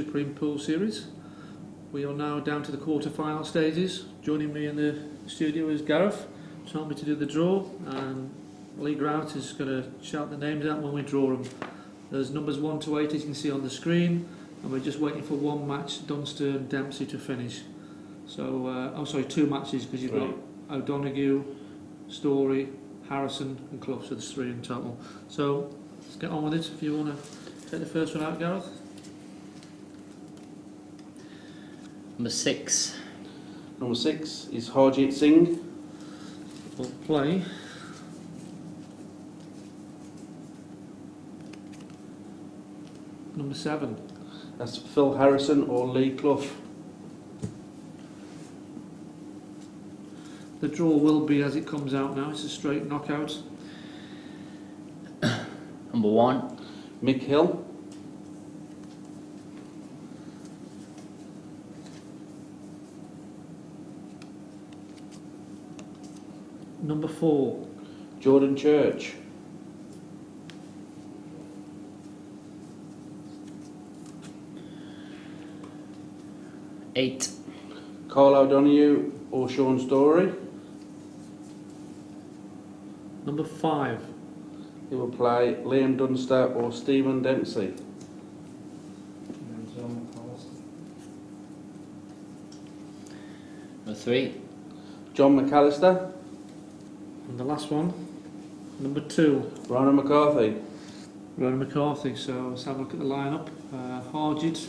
Supreme Pool Series. We are now down to the quarter-final stages. Joining me in the studio is Gareth, to help me to do the draw, and Lee Grout is going to shout the names out when we draw them. There's numbers 1 to 8 as you can see on the screen, and we're just waiting for one match, Dunster and Dempsey, to finish. So, two matches, because you've got O'Donoghue, Story, Harrison and Clough, so there's 3 in total. So let's get on with it. If you want to take the first one out, Gareth. Number 6. Number 6 is Harjit Singh. We'll play. Number 7. That's Phil Harrison or Lee Clough. The draw will be as it comes out now. It's a straight knockout. Number 1. Mick Hill. Number 4. Jordan Church. Eight. Carl O'Donoghue or Sean Story. Number 5. He will play Liam Dunster or Stephen Dempsey. Number 3. John McAllister. And the last one, number 2. Rona McCarthy. Rona McCarthy. So let's have a look at the lineup. Harjit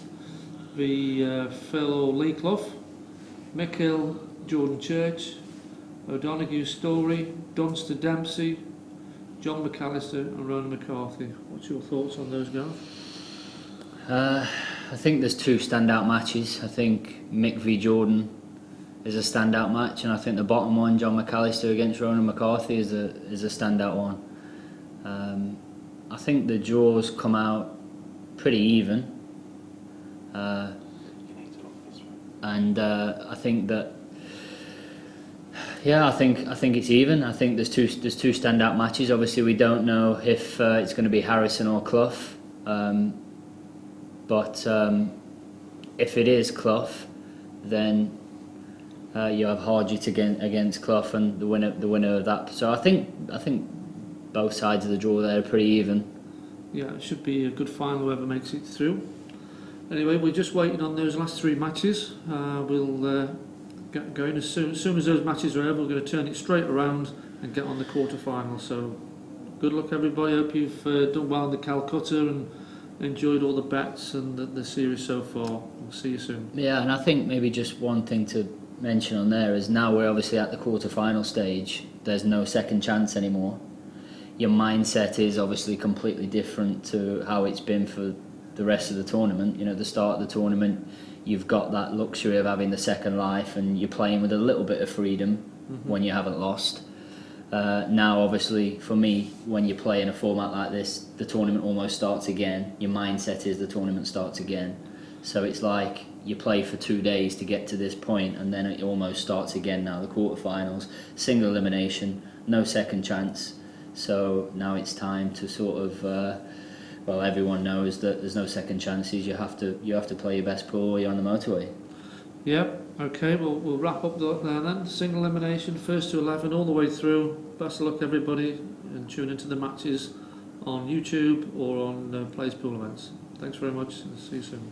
v Phil or Lee Clough. Mick Hill, Jordan Church, O'Donoghue Story, Dunster Dempsey, John McAllister and Rona McCarthy. What's your thoughts on those guys? I think there's 2 standout matches. I think Mick v Jordan is a standout match, and I think the bottom one, John McAllister against Rona McCarthy, is a standout one. I think the draws come out pretty even. And I think that, I think it's even. I think there's two standout matches. Obviously, we don't know if it's going to be Harrison or Clough, but if it is Clough, then you have Harjit against Clough, and the winner of that. So I think both sides of the draw there are pretty even. Yeah, it should be a good final, whoever makes it through. Anyway, we're just waiting on those last 3 matches. We'll get going as soon as those matches are over. We're going to turn it straight around and get on the quarter-final. So good luck, everybody. Hope you've done well in the Calcutta and enjoyed all the bets and the series so far. We'll see you soon. Yeah, and I think maybe just one thing to mention on there is, now we're obviously at the quarter-final stage. There's no second chance anymore. Your mindset is obviously completely different to how it's been for the rest of the tournament. You know, at the start of the tournament, you've got that luxury of having the second life, and you're playing with a little bit of freedom when you haven't lost. Now, obviously, for me, when you play in a format like this, the tournament almost starts again. Your mindset is the tournament starts again. So it's like you play for 2 days to get to this point, and then it almost starts again now. The quarterfinals, single elimination, no second chance. So now it's time to sort of, everyone knows that there's no second chances. You have to play your best pool, or you're on the motorway. Yep. Okay. We'll wrap up there then. Single elimination, 1st to 11, all the way through. Best of luck, everybody, and tune into the matches on YouTube or on Plays Pool Events. Thanks very much. See you soon.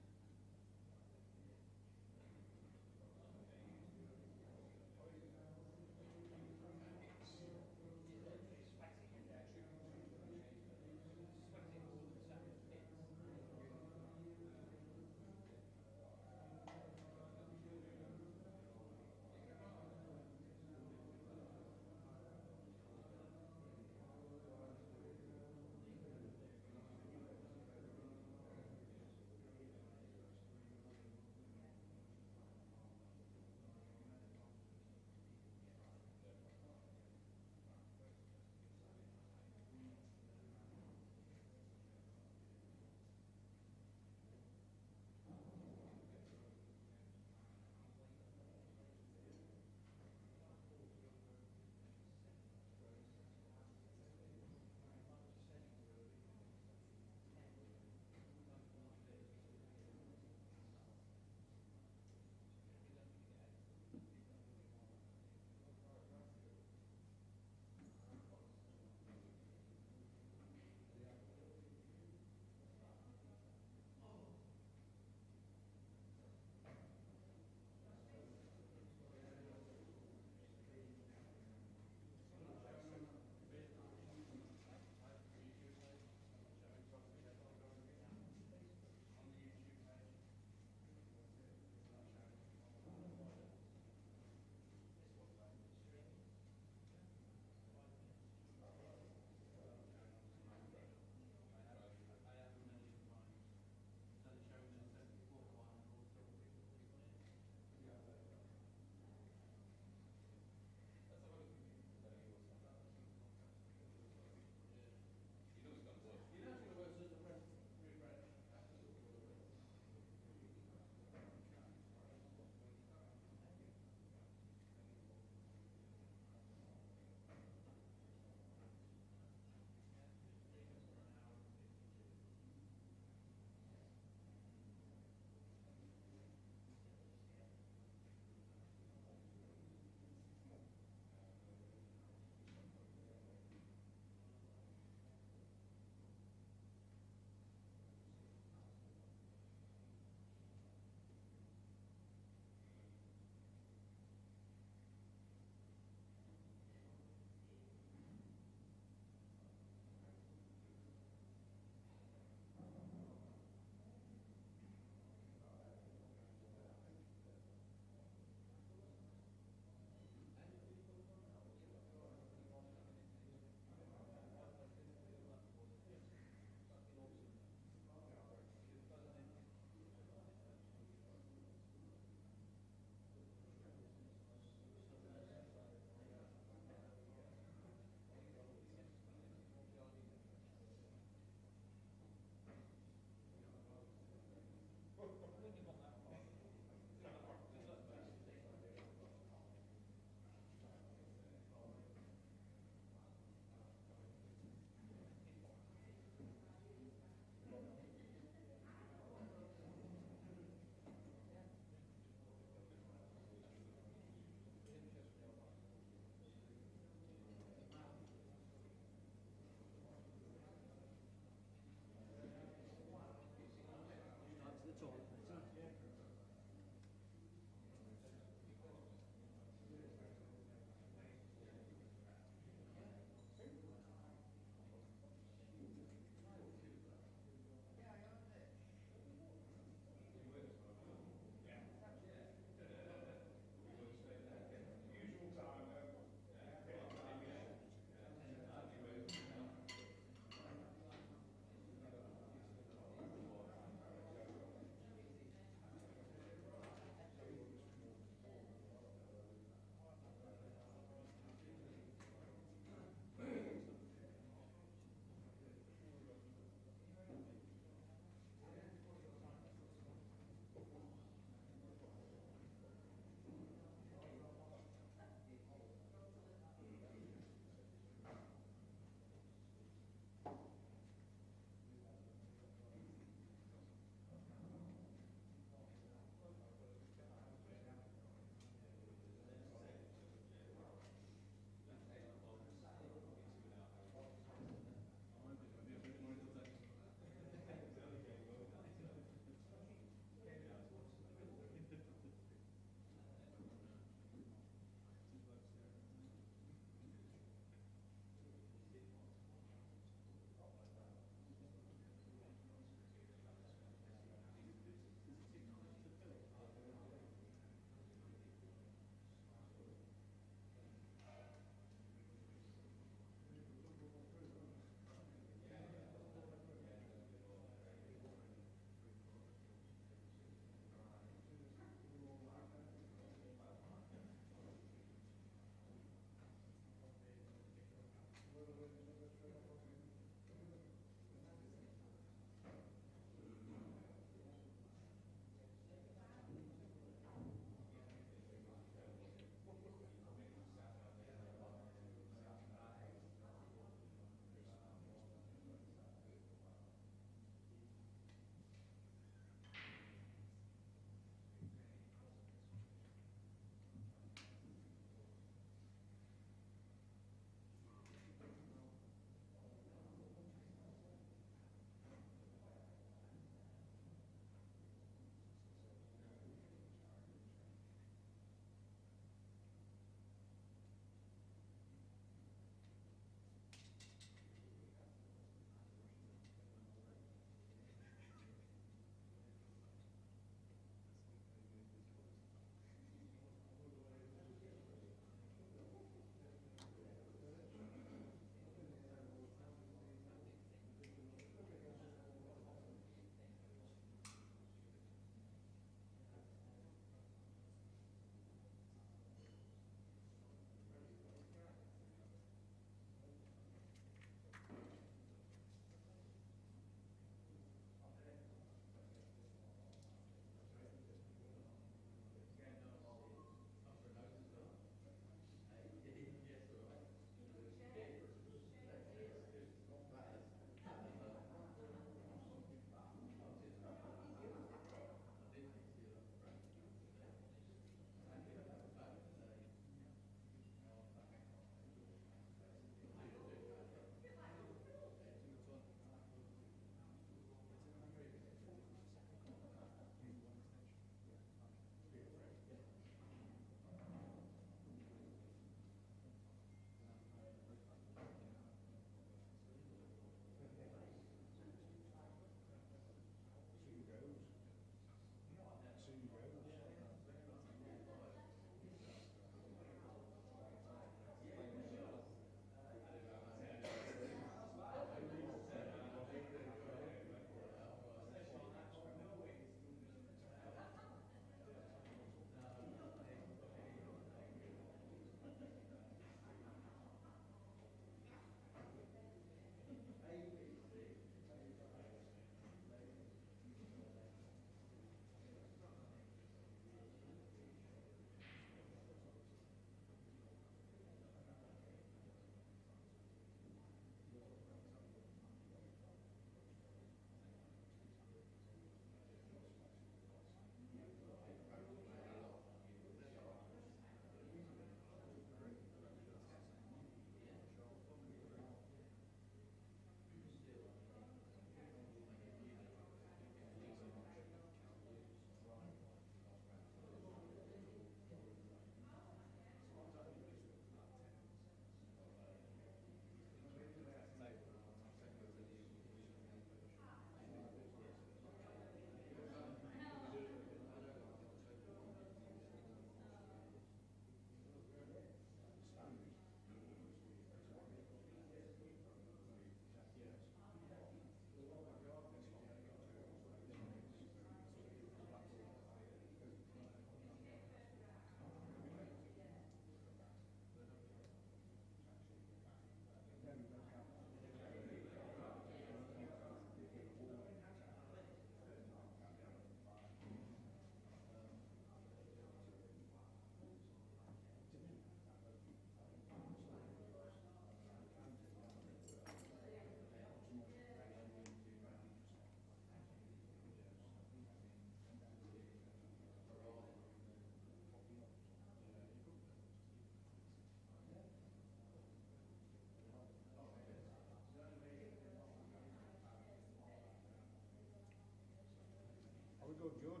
go, George.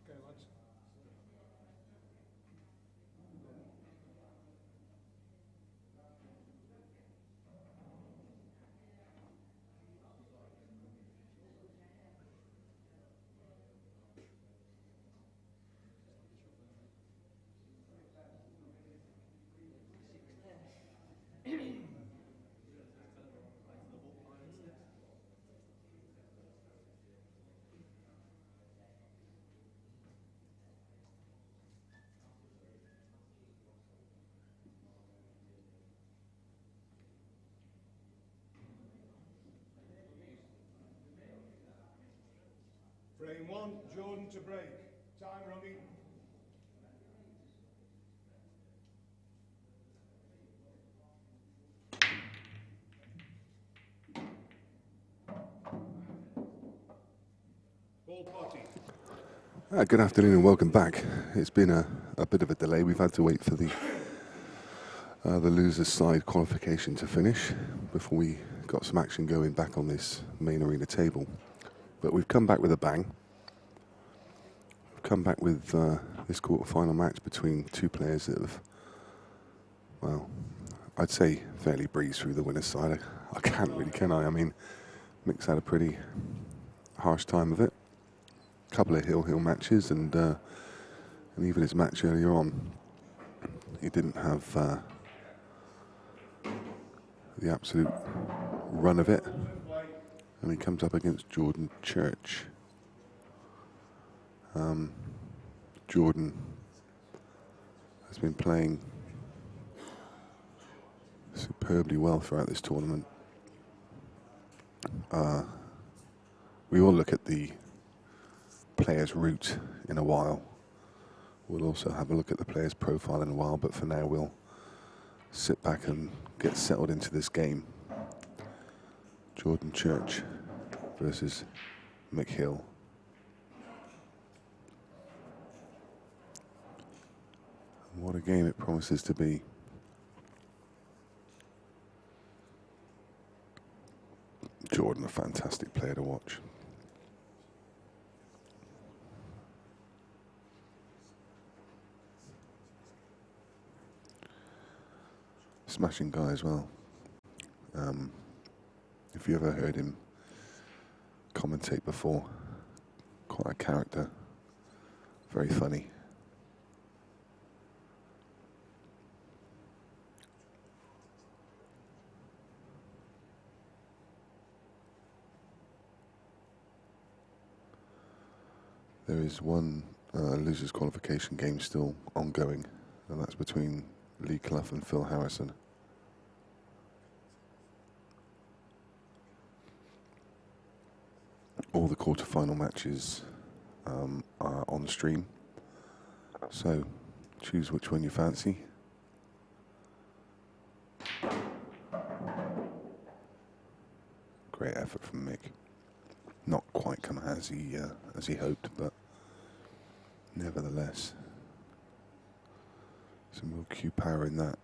Okay, lads. Frame 1, Jordan to break. Time running. Ball potty. Good afternoon and welcome back. It's been a bit of a delay. We've had to wait for the losers side qualification to finish before we got some action going back on this main arena table. But we've come back with a bang. We've come back with this quarter-final match between two players that have, well, I'd say fairly breezed through the winner's side. I can't really, can I? I mean, Mick's had a pretty harsh time of it. Couple of hill matches, and even his match earlier on, he didn't have the absolute run of it, and he comes up against Jordan Church. Jordan has been playing superbly well throughout this tournament. We will look at the player's route in a while. We'll also have a look at the player's profile in a while, but for now we'll sit back and get settled into this game. Jordan Church versus Mick Hill. What a game it promises to be. Jordan, a fantastic player to watch. Smashing guy as well. If you ever heard him commentate before, quite a character, very funny. There is one losers qualification game still ongoing, and that's between Lee Clough and Phil Harrison. All the quarter-final matches are on stream, so choose which one you fancy. Great effort from Mick. Not quite come as he hoped, but nevertheless, some real cue power in that.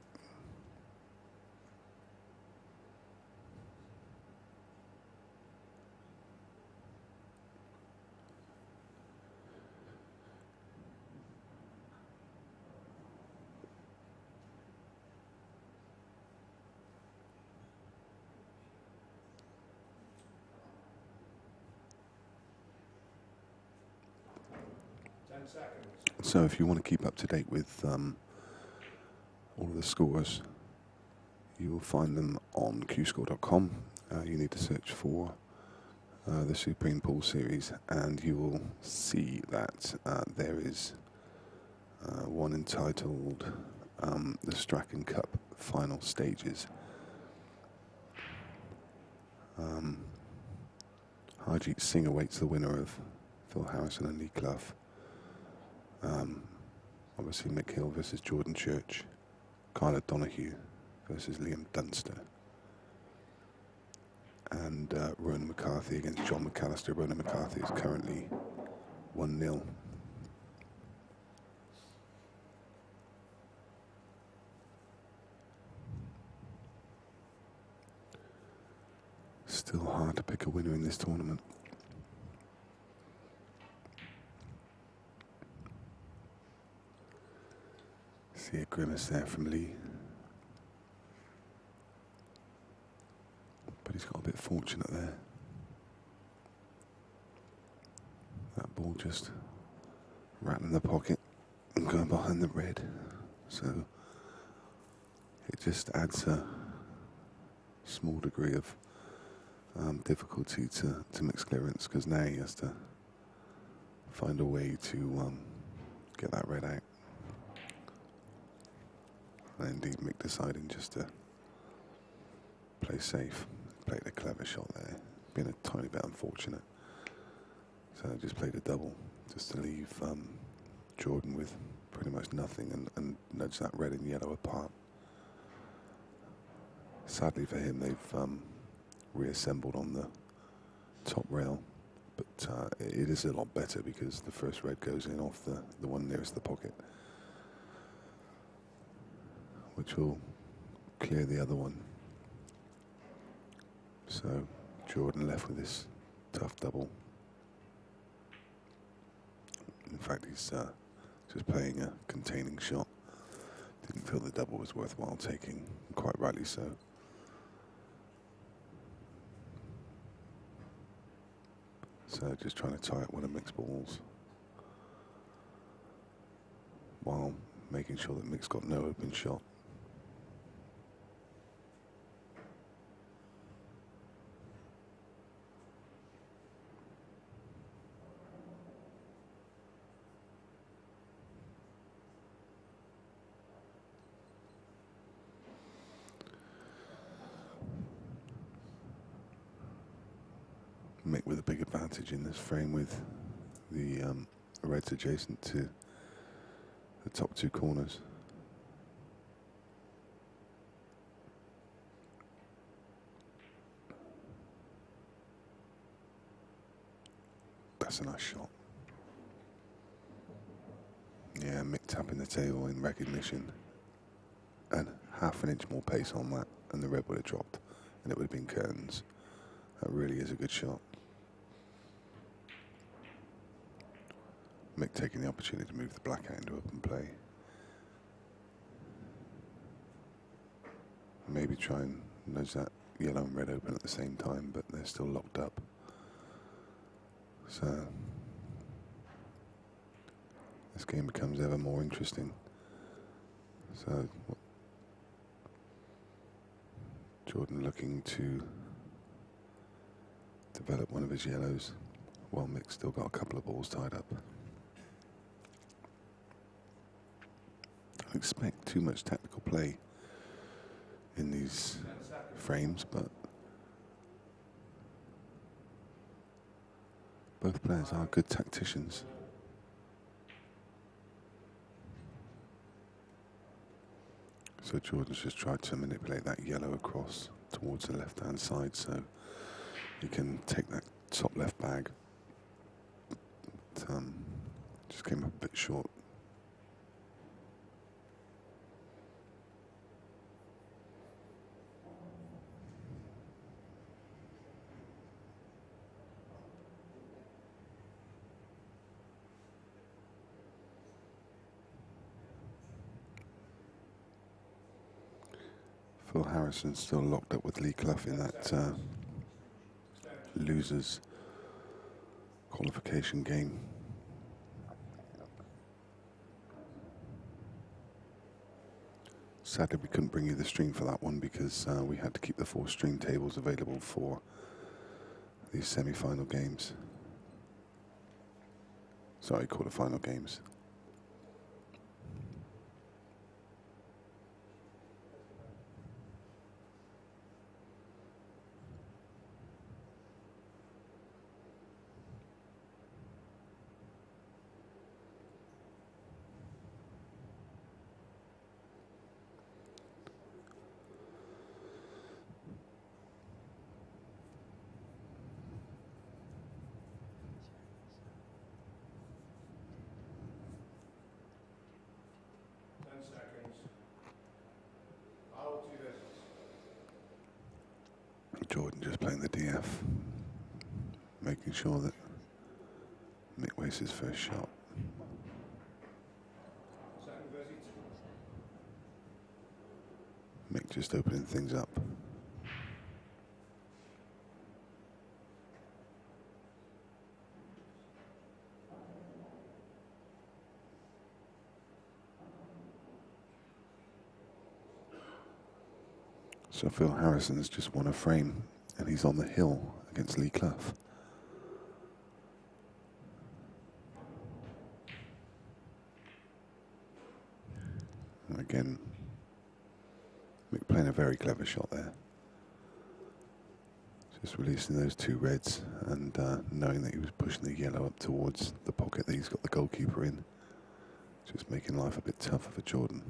So if you want to keep up to date with all of the scores, you will find them on qscore.com. You need to search for the Supreme Pool Series, and you will see that there is one entitled the Strachan Cup Final Stages. Harjeet Singh awaits the winner of Phil Harrison and Lee Clough. Obviously Mick Hill versus Jordan Church, Kyla Donahue versus Liam Dunster, and Ronan McCarthy against John McAllister. Ronan McCarthy is currently 1-0. Still hard to pick a winner in this tournament. See a grimace there from Lee. But he's got a bit fortunate there. That ball just rattling in the pocket and going behind the red. So it just adds a small degree of difficulty to Mick's clearance, because now he has to find a way to get that red out. And indeed Mick deciding just to play safe. Played a clever shot there, been a tiny bit unfortunate. So I just played a double just to leave Jordan with pretty much nothing and nudge that red and yellow apart. Sadly for him, they've reassembled on the top rail, but it is a lot better because the first red goes in off the one nearest the pocket, which will clear the other one. So Jordan left with this tough double. In fact, he's just playing a containing shot. Didn't feel the double was worthwhile taking, quite rightly so. So just trying to tie up one of Mick's balls while making sure that Mick's got no open shot. Mick with a big advantage in this frame with the reds adjacent to the top two corners. That's a nice shot. Yeah, Mick tapping the table in recognition, and half an inch more pace on that and the red would have dropped and it would have been curtains. That really is a good shot. Mick taking the opportunity to move the black out into open play. Maybe try and nudge that yellow and red open at the same time, but they're still locked up. So this game becomes ever more interesting. So Jordan looking to develop one of his yellows while Mick's still got a couple of balls tied up. Don't expect too much technical play in these frames, but both players are good tacticians. So Jordan's just tried to manipulate that yellow across towards the left-hand side so he can take that top left bag. But, just came up a bit short. Phil Harrison's still locked up with Lee Clough in that losers qualification game. Sadly, we couldn't bring you the stream for that one because we had to keep the 4 stream tables available for these semi-final games. Sorry, quarter-final games. Jordan just playing the DF, making sure that Mick wastes his first shot. Mick just opening things up. So Phil Harrison's just won a frame, and he's on the hill against Lee Clough. And again, Mick playing a very clever shot there. Just releasing those two reds and knowing that he was pushing the yellow up towards the pocket that he's got the goalkeeper in. Just making life a bit tougher for Jordan.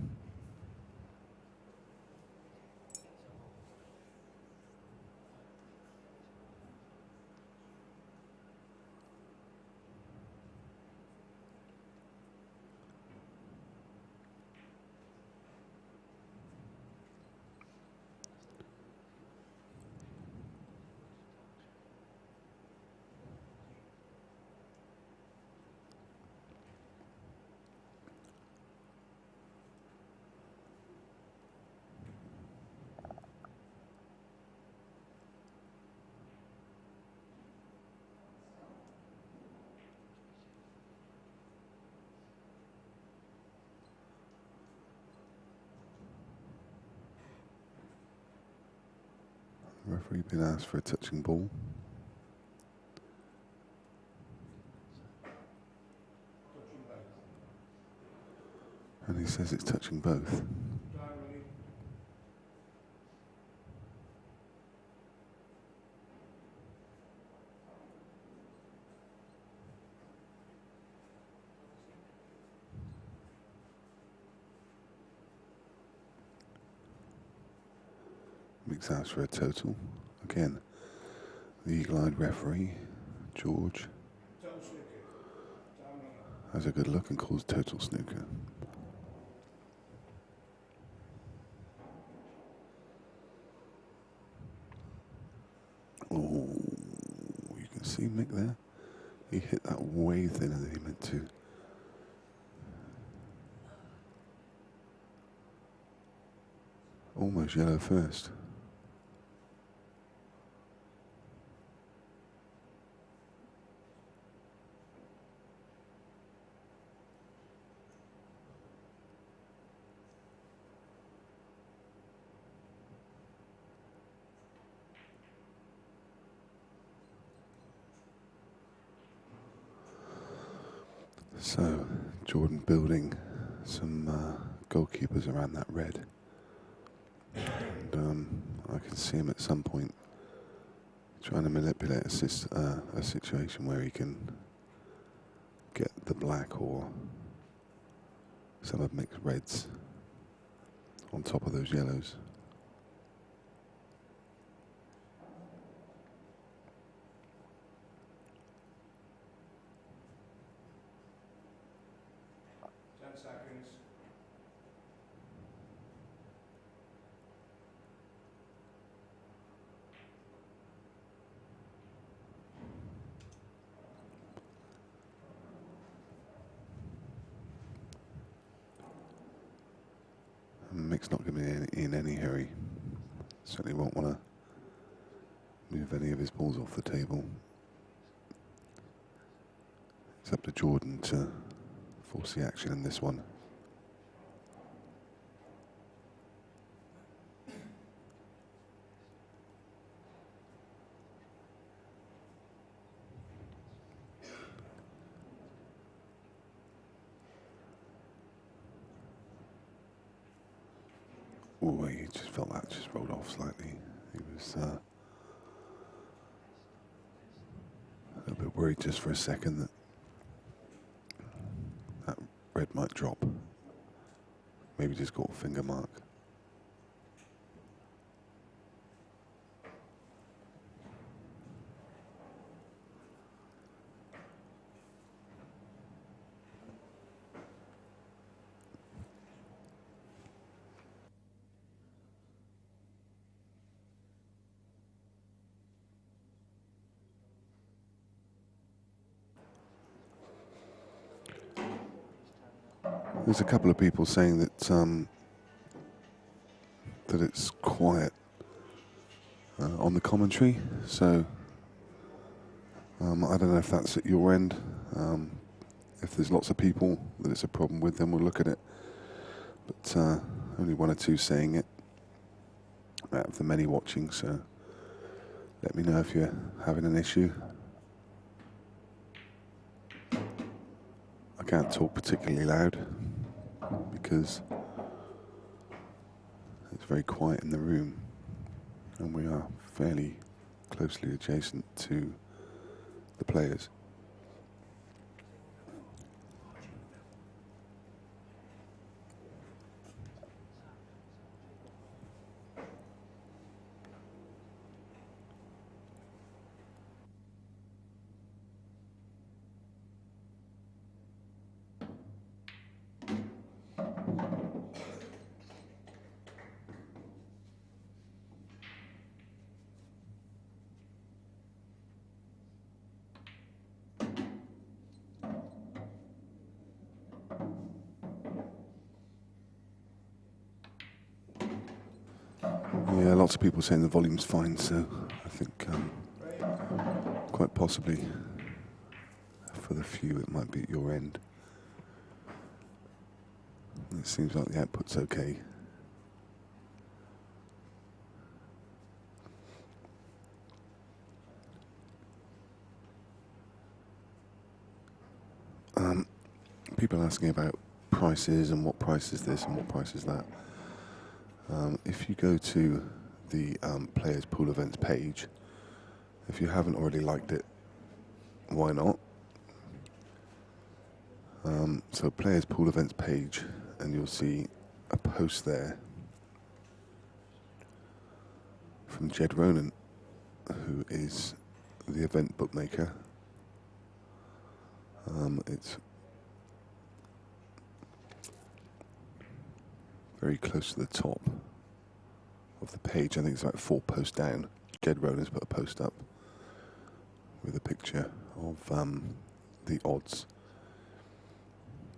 Referee been asked for a touching ball. And he says it's touching both. Mick's asked for a total. Again, the eagle-eyed referee, George, has a good look and calls total snooker. Oh, you can see Mick there. He hit that way thinner than he meant to. Almost yellow first. So, Jordan building some goalkeepers around that red. And I can see him at some point trying to manipulate a situation where he can get the black or some of Mick's reds on top of those yellows. Mick's not going to be in any hurry. Certainly won't want to move any of his balls off the table. It's up to Jordan to force the action in this one. Oh, he just felt that just rolled off slightly. He was a little bit worried just for a second that that red might drop. Maybe just got a finger mark. There's a couple of people saying that that it's quiet on the commentary, so I don't know if that's at your end. If there's lots of people that it's a problem with, then we'll look at it. But only one or two saying it out of the many watching, so let me know if you're having an issue. I can't talk particularly loud because it's very quiet in the room, and we are fairly closely adjacent to the players. Yeah, lots of people saying the volume's fine, so I think quite possibly for the few it might be at your end. It seems like the output's okay. People asking about prices and what price is this and what price is that. If you go to the Players Pool Events page, if you haven't already liked it, why not? So Players Pool Events page, and you'll see a post there from Jed Ronan, who is the event bookmaker. It's very close to the top of the page. I think it's about 4 posts down. Jed Ronan's put a post up with a picture of the odds.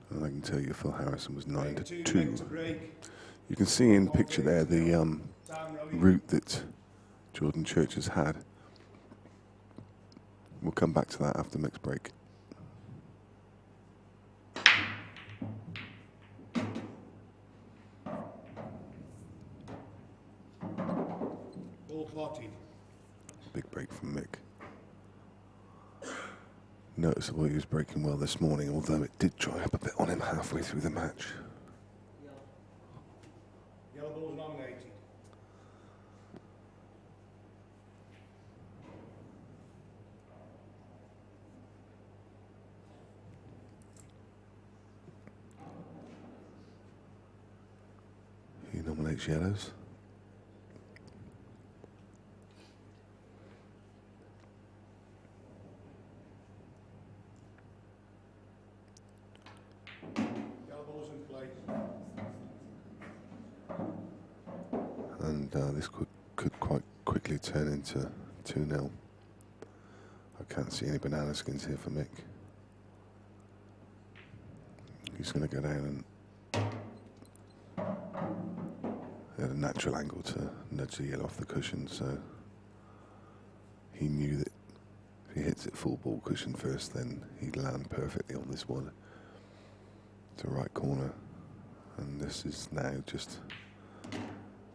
And I can tell you Phil Harrison was 9-2. You can see in the picture there the route that Jordan Church has had. We'll come back to that after Mick's break. Ball plotted. Big break from Mick. Noticeable he was breaking well this morning, although it did dry up a bit on him halfway through the match. Yellow ball's nominated. He nominates yellows. And this could quite quickly turn into 2-0. I can't see any banana skins here for Mick. He's going to go down and he had a natural angle to nudge the yellow off the cushion, so he knew that if he hits it full ball cushion first, then he'd land perfectly on this one to right corner. And this is now just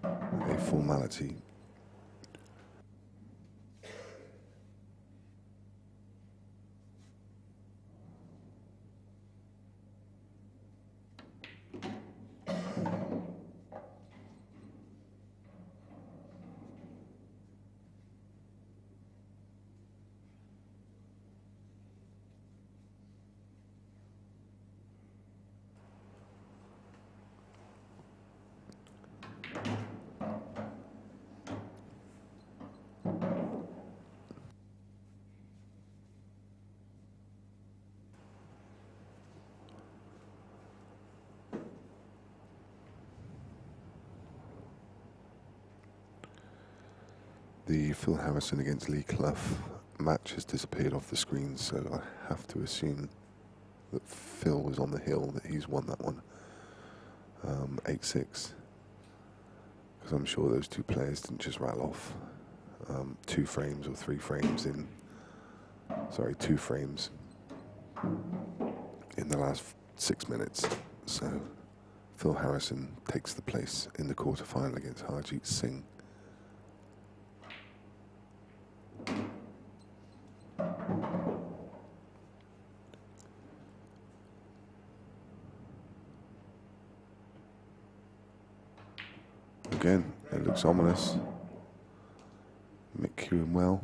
a formality. The Phil Harrison against Lee Clough match has disappeared off the screen, so I have to assume that Phil was on the hill, that he's won that one. 8-6. because I'm sure those two players didn't just rattle off 2 frames or 3 frames in, 2 frames in the last 6 minutes. So Phil Harrison takes the place in the quarter-final against Harjeet Singh. Again, it looks ominous. Mick queuing well.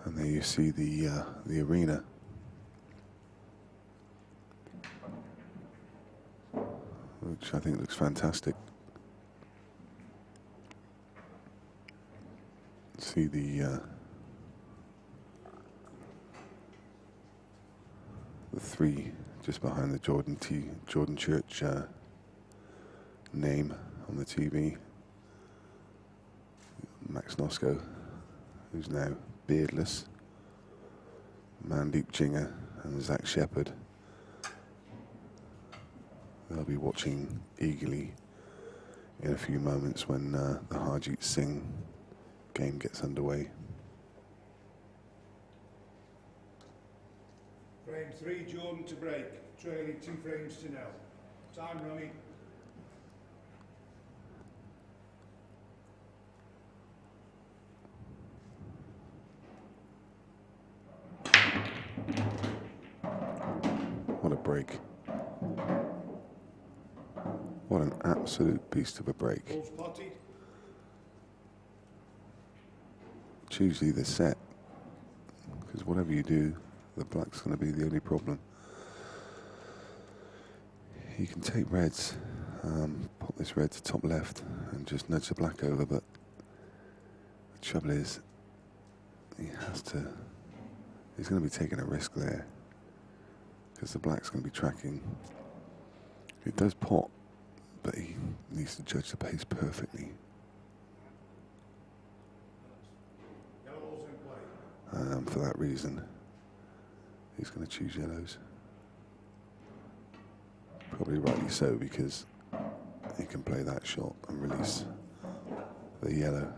And there you see the arena. Which I think looks fantastic. See the 3 just behind the Jordan Church name on the TV. Max Nosko, who's now beardless. Mandeep Jinger and Zach Shepherd. They'll be watching eagerly in a few moments when the Harjeet Singh game gets underway. Frame 3, Jordan to break, trailing 2 frames to 0. Time running. What a break. What an absolute beast of a break. Balls potty. It's usually the set, because whatever you do, the black's going to be the only problem. You can take reds, pop this red to top left and just nudge the black over, but the trouble is, he's going to be taking a risk there, because the black's going to be tracking. It does pot, but he needs to judge the pace perfectly. Yellows in play. For that reason, he's going to choose yellows. Probably rightly so, because he can play that shot and release the yellow.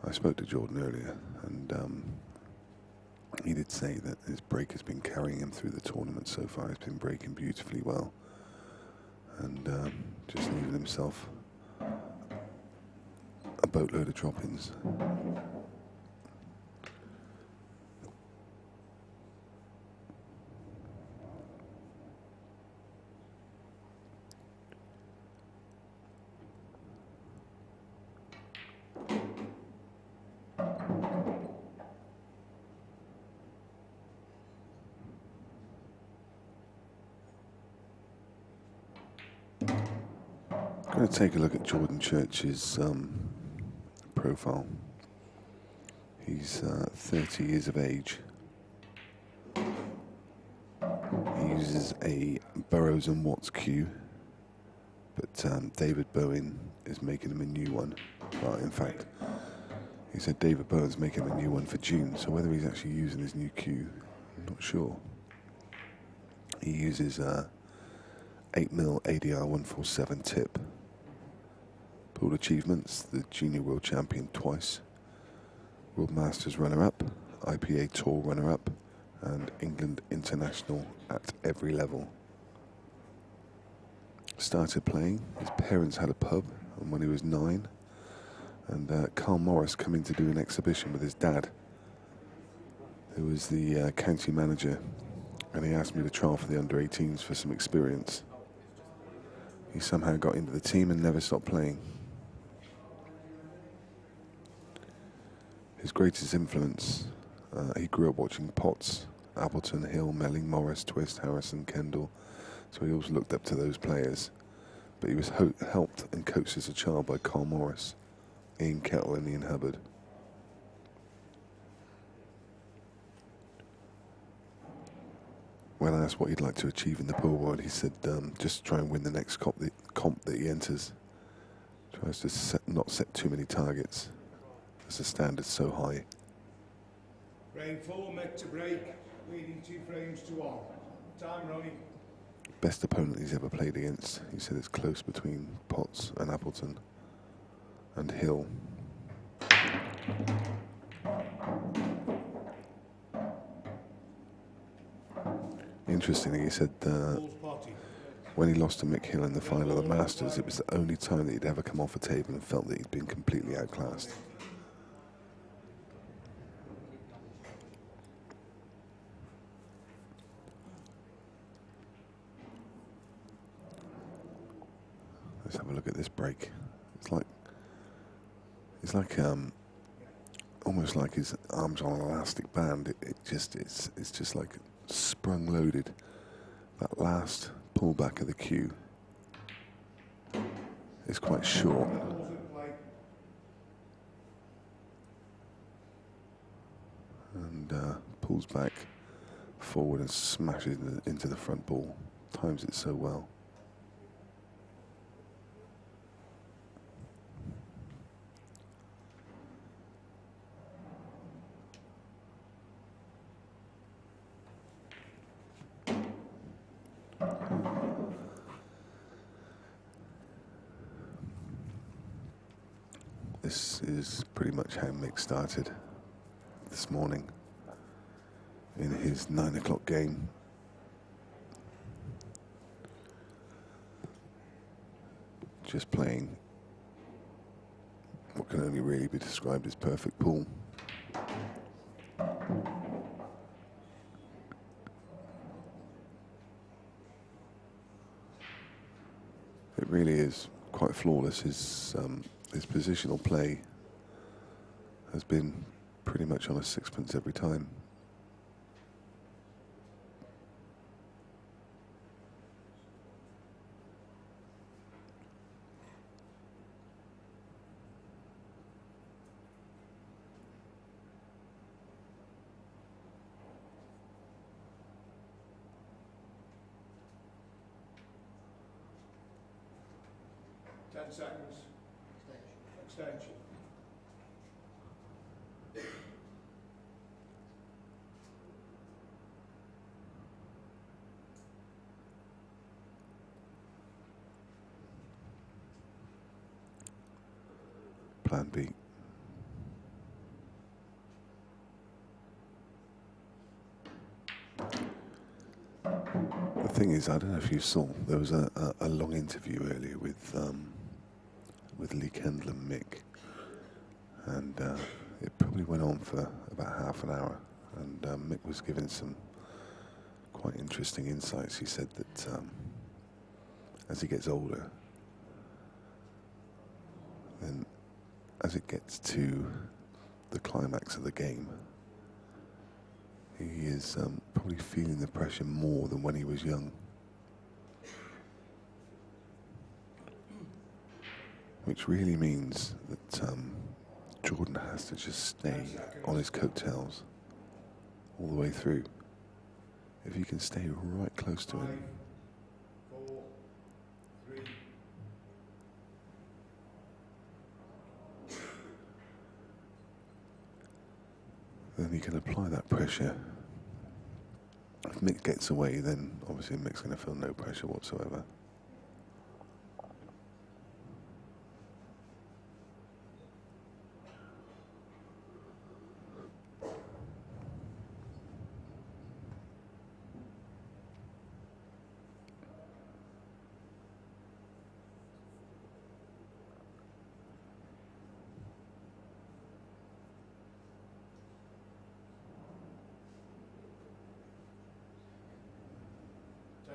I spoke to Jordan earlier, and he did say that his break has been carrying him through the tournament so far. He's been breaking beautifully well, and just leaving himself a boatload of drop-ins. I'm going to take a look at Jordan Church's profile. He's 30 years of age. He uses a Burrows and Watts cue, but David Bowen is making him a new one. Well, in fact, he said David Bowen's making him a new one for June, so whether he's actually using his new cue, I'm not sure. He uses 8mm ADR 147 tip. Pool achievements: the Junior World Champion twice, World Masters runner-up, IPA Tour runner-up, and England International at every level. Started playing, his parents had a pub, and when he was 9, and Carl Morris came in to do an exhibition with his dad, who was the county manager, and he asked me to trial for the under-18s for some experience. He somehow got into the team and never stopped playing. His greatest influence, he grew up watching Potts Appleton, Hill, Melling, Morris, Twist, Harrison, Kendall. So he always looked up to those players. But he was helped and coached as a child by Carl Morris, Ian Kettle and Ian Hubbard. When asked what he'd like to achieve in the pool world, he said just try and win the next comp that he enters. Tries to not set too many targets, as the standard's so high. Frame 4, Mick to break, leading 2 frames to 1. Time running. Best opponent he's ever played against. He said it's close between Potts and Appleton and Hill. Interestingly, he said when he lost to Mick Hill in the final of the Masters, it was the only time that he'd ever come off a table and felt that he'd been completely outclassed. Let's have a look at this break. It's like almost like his arms on an elastic band. It's just like sprung loaded. That last pullback of the cue is quite short. And pulls back forward and smashes into the front ball. Times it so well. This is pretty much how Mick started this morning in his 9 o'clock game. Just playing what can only really be described as perfect pool. It really is quite flawless. His positional play has been pretty much on a sixpence every time. Seconds. Extension. Plan B. The thing is, I don't know if you saw, there was a long interview earlier with Lee Kendall and Mick, and it probably went on for about half an hour, and Mick was giving some quite interesting insights. He said that as he gets older, then as it gets to the climax of the game, he is probably feeling the pressure more than when he was young. Which really means that Jordan has to just stay on his coattails all the way through. If he can stay right close to him. 5, 4, 3. Then he can apply that pressure. If Mick gets away, then obviously Mick's going to feel no pressure whatsoever.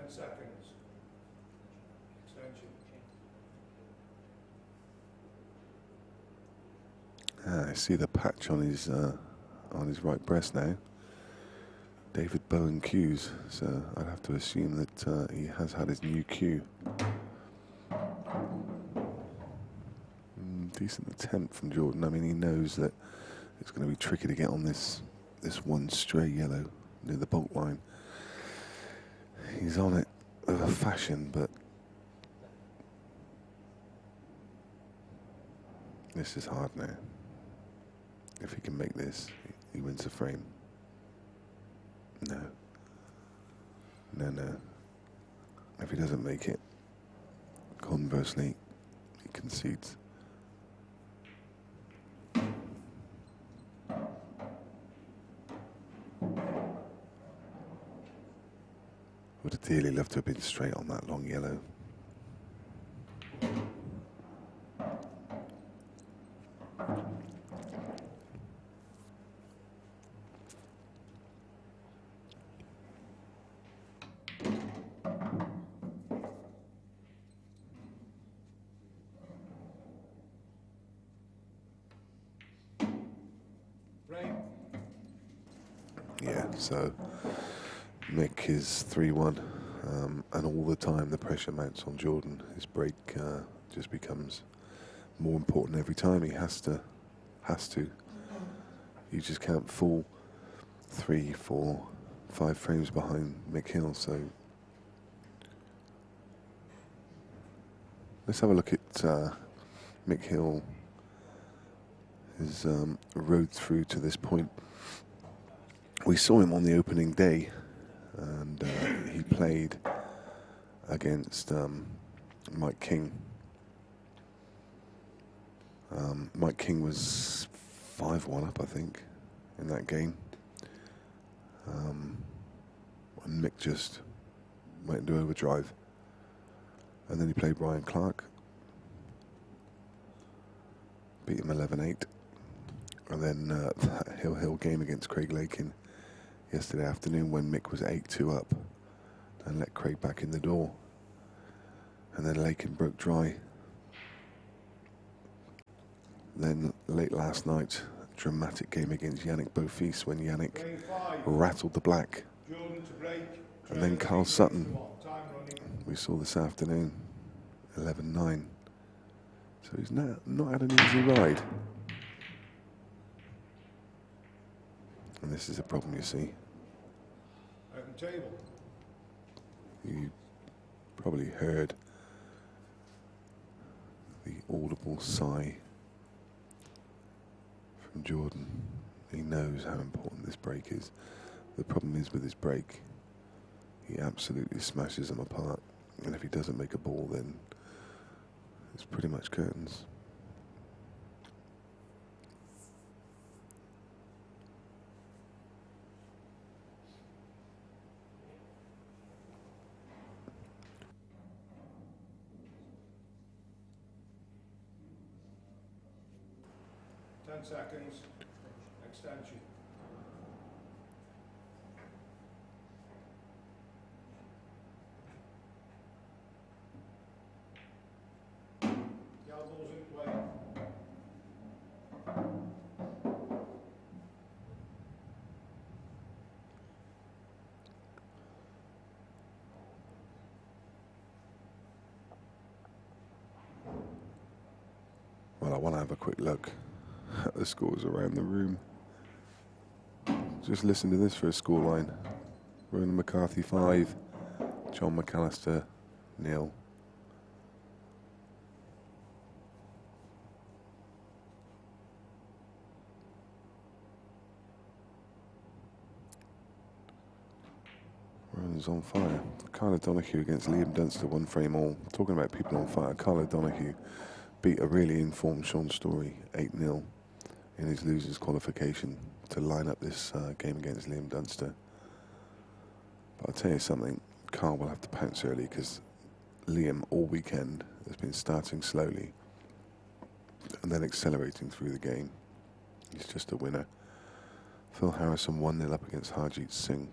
Seconds. Extension. I see the patch on his right breast now. David Bowen cues, so I'd have to assume that he has had his new cue. Decent attempt from Jordan. I mean, he knows that it's going to be tricky to get on this one stray yellow near the bulk line. He's on it with a fashion, but this is hard now. If he can make this, he wins the frame. No. No. If he doesn't make it, conversely, he concedes. Would have dearly loved to have been straight on that long yellow. Yeah, so Mick is 3-1, and all the time the pressure mounts on Jordan. His break just becomes more important every time. He has to. You just can't fall 3, 4, 5 frames behind Mick Hill. So let's have a look at Mick Hill. His road through to this point. We saw him on the opening day, and he played against Mike King. Mike King was 5-1 up, I think, in that game. And Mick just went into overdrive. And then he played Ryan Clark. Beat him 11-8. And then that Hill game against Craig Lakin yesterday afternoon when Mick was 8-2 up and let Craig back in the door. And then Lakin broke dry. Then late last night, dramatic game against Yannick Beaufils when Yannick rattled the black. And then Carl Sutton, we saw this afternoon, 11-9. So he's not had an easy ride. And this is a problem, you see. Open table. You probably heard the audible sigh from Jordan. He knows how important this break is. The problem is with his break, he absolutely smashes them apart. And if he doesn't make a ball, then it's pretty much curtains. Seconds. Extension. The elbows in play. Well, I want to have a quick look at the scores around the room. Just listen to this for a scoreline. Ronan McCarthy 5, John McAllister 0. Ronan's on fire. Carl O'Donoghue against Liam Dunster, 1 frame all. Talking about people on fire, Carl O'Donoghue beat a really informed Sean Story 8-0 in his losers qualification to line up this game against Liam Dunster. But I'll tell you something, Carl will have to pounce early because Liam all weekend has been starting slowly and then accelerating through the game. He's just a winner. Phil Harrison 1-0 up against Harjeet Singh.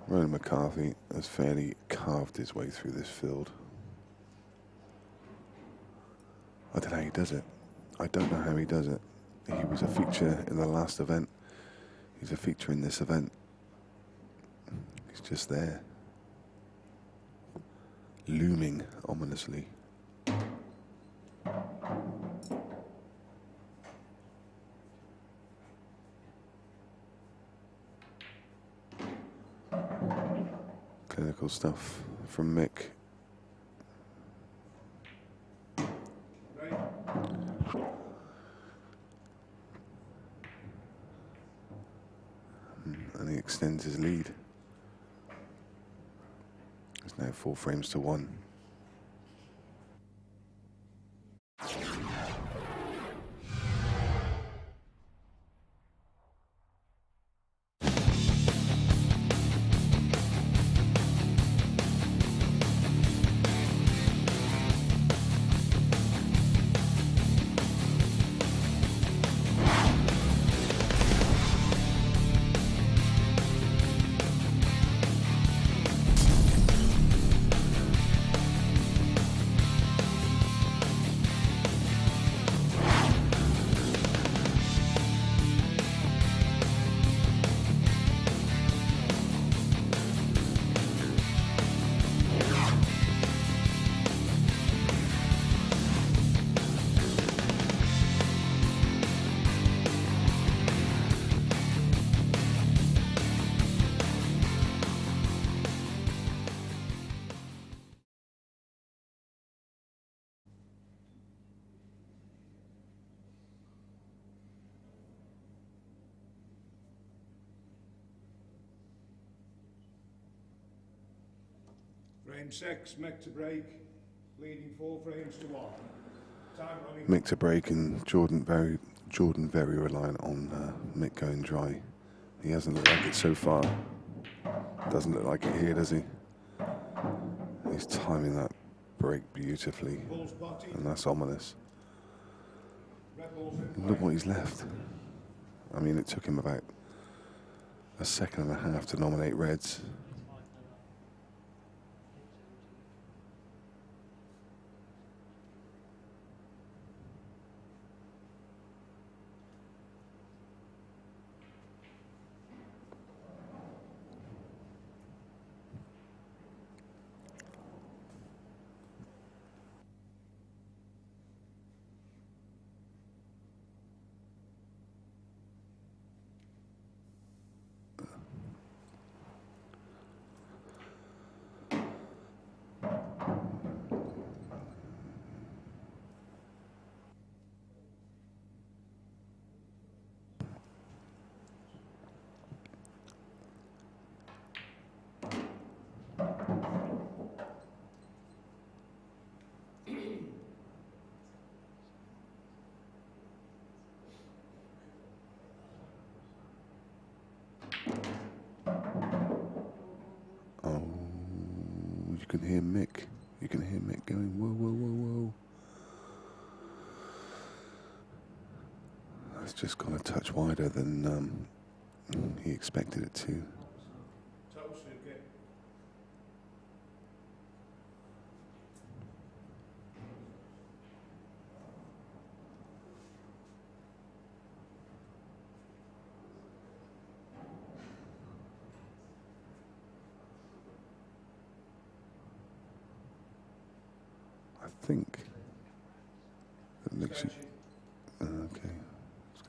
Ronan McCarthy has fairly carved his way through this field. I don't know how he does it. I don't know how he does it. He was a feature in the last event. He's a feature in this event. He's just there. Looming ominously. Clinical stuff from Mick. And he extends his lead. It's now 4 frames to 1. Frame 6, Mick to break, leading 4 frames to 1. Time running. Mick to break, and Jordan very reliant on Mick going dry. He hasn't looked like it so far. Doesn't look like it here, does he? He's timing that break beautifully, Bull's body. and that's ominous. Red Bull's in Look play. what he's left. I mean, it took him about a second and a half to nominate reds. Oh, you can hear Mick. You can hear Mick going, whoa, whoa, whoa, whoa. That's just gone a touch wider than he expected it to. Toast again. I think that makes you. Okay,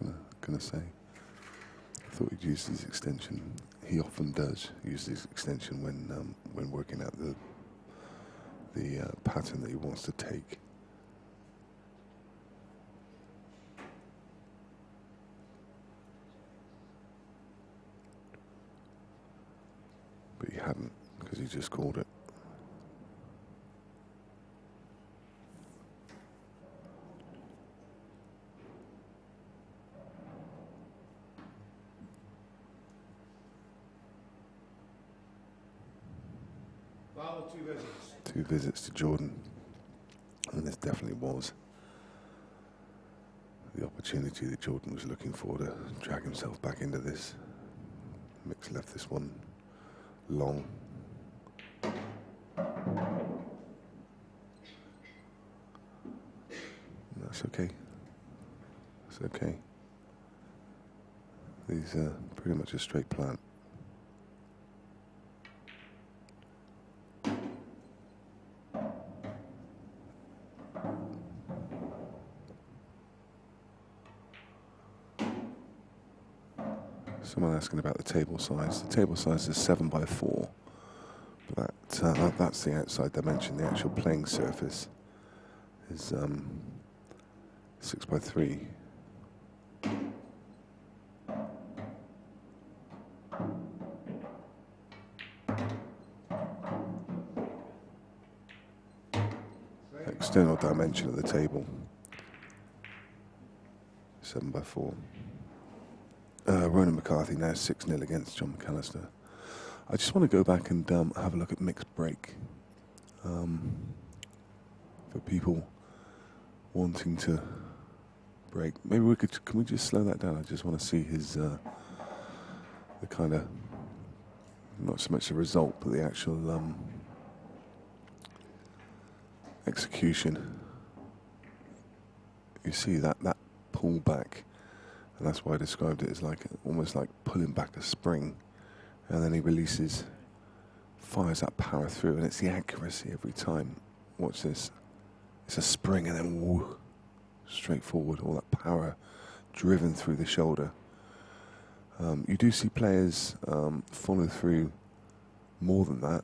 I was gonna say. I thought he'd use his extension. He often does use his extension when working out the pattern that he wants to take. But he hadn't, because he just called it. Foul, 2 visits. 2 visits to Jordan, and this definitely was the opportunity that Jordan was looking for to drag himself back into this. Mick's left this one long. That's okay. That's okay. These are pretty much a straight plant. Someone asking about the table size. The table size is 7x4, but that's the outside dimension. The actual playing surface is 6x3. External dimension of the table, 7x4. Ronan McCarthy now 6-0 against John McAllister. I just want to go back and have a look at Mick's break. For people wanting to break, maybe can we just slow that down? I just want to see his, the kind of, not so much the result, but the actual execution. You see that pull back. And that's why I described it as like almost like pulling back a spring, and then he releases, fires that power through, and it's the accuracy every time. Watch this. It's a spring and then whoo, straight forward, all that power driven through the shoulder. You do see players follow through more than that.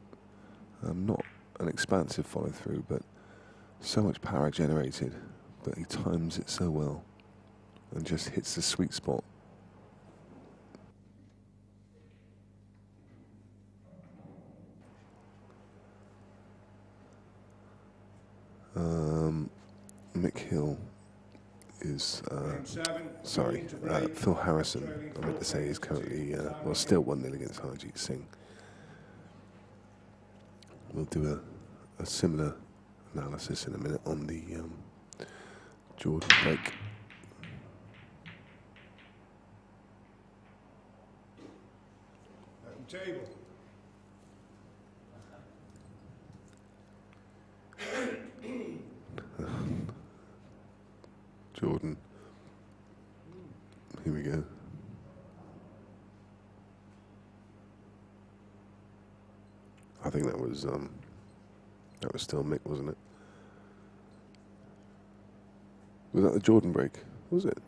Not an expansive follow through, but so much power generated, but he times it so well and just hits the sweet spot. Mick Hill is, Phil Harrison, I meant to say, is currently, still 1-0 against Harjeet Singh. We'll do a similar analysis in a minute on the Jordan break. Table. Jordan. Here we go. I think that was still Mick, wasn't it? Was that the Jordan break? Was it?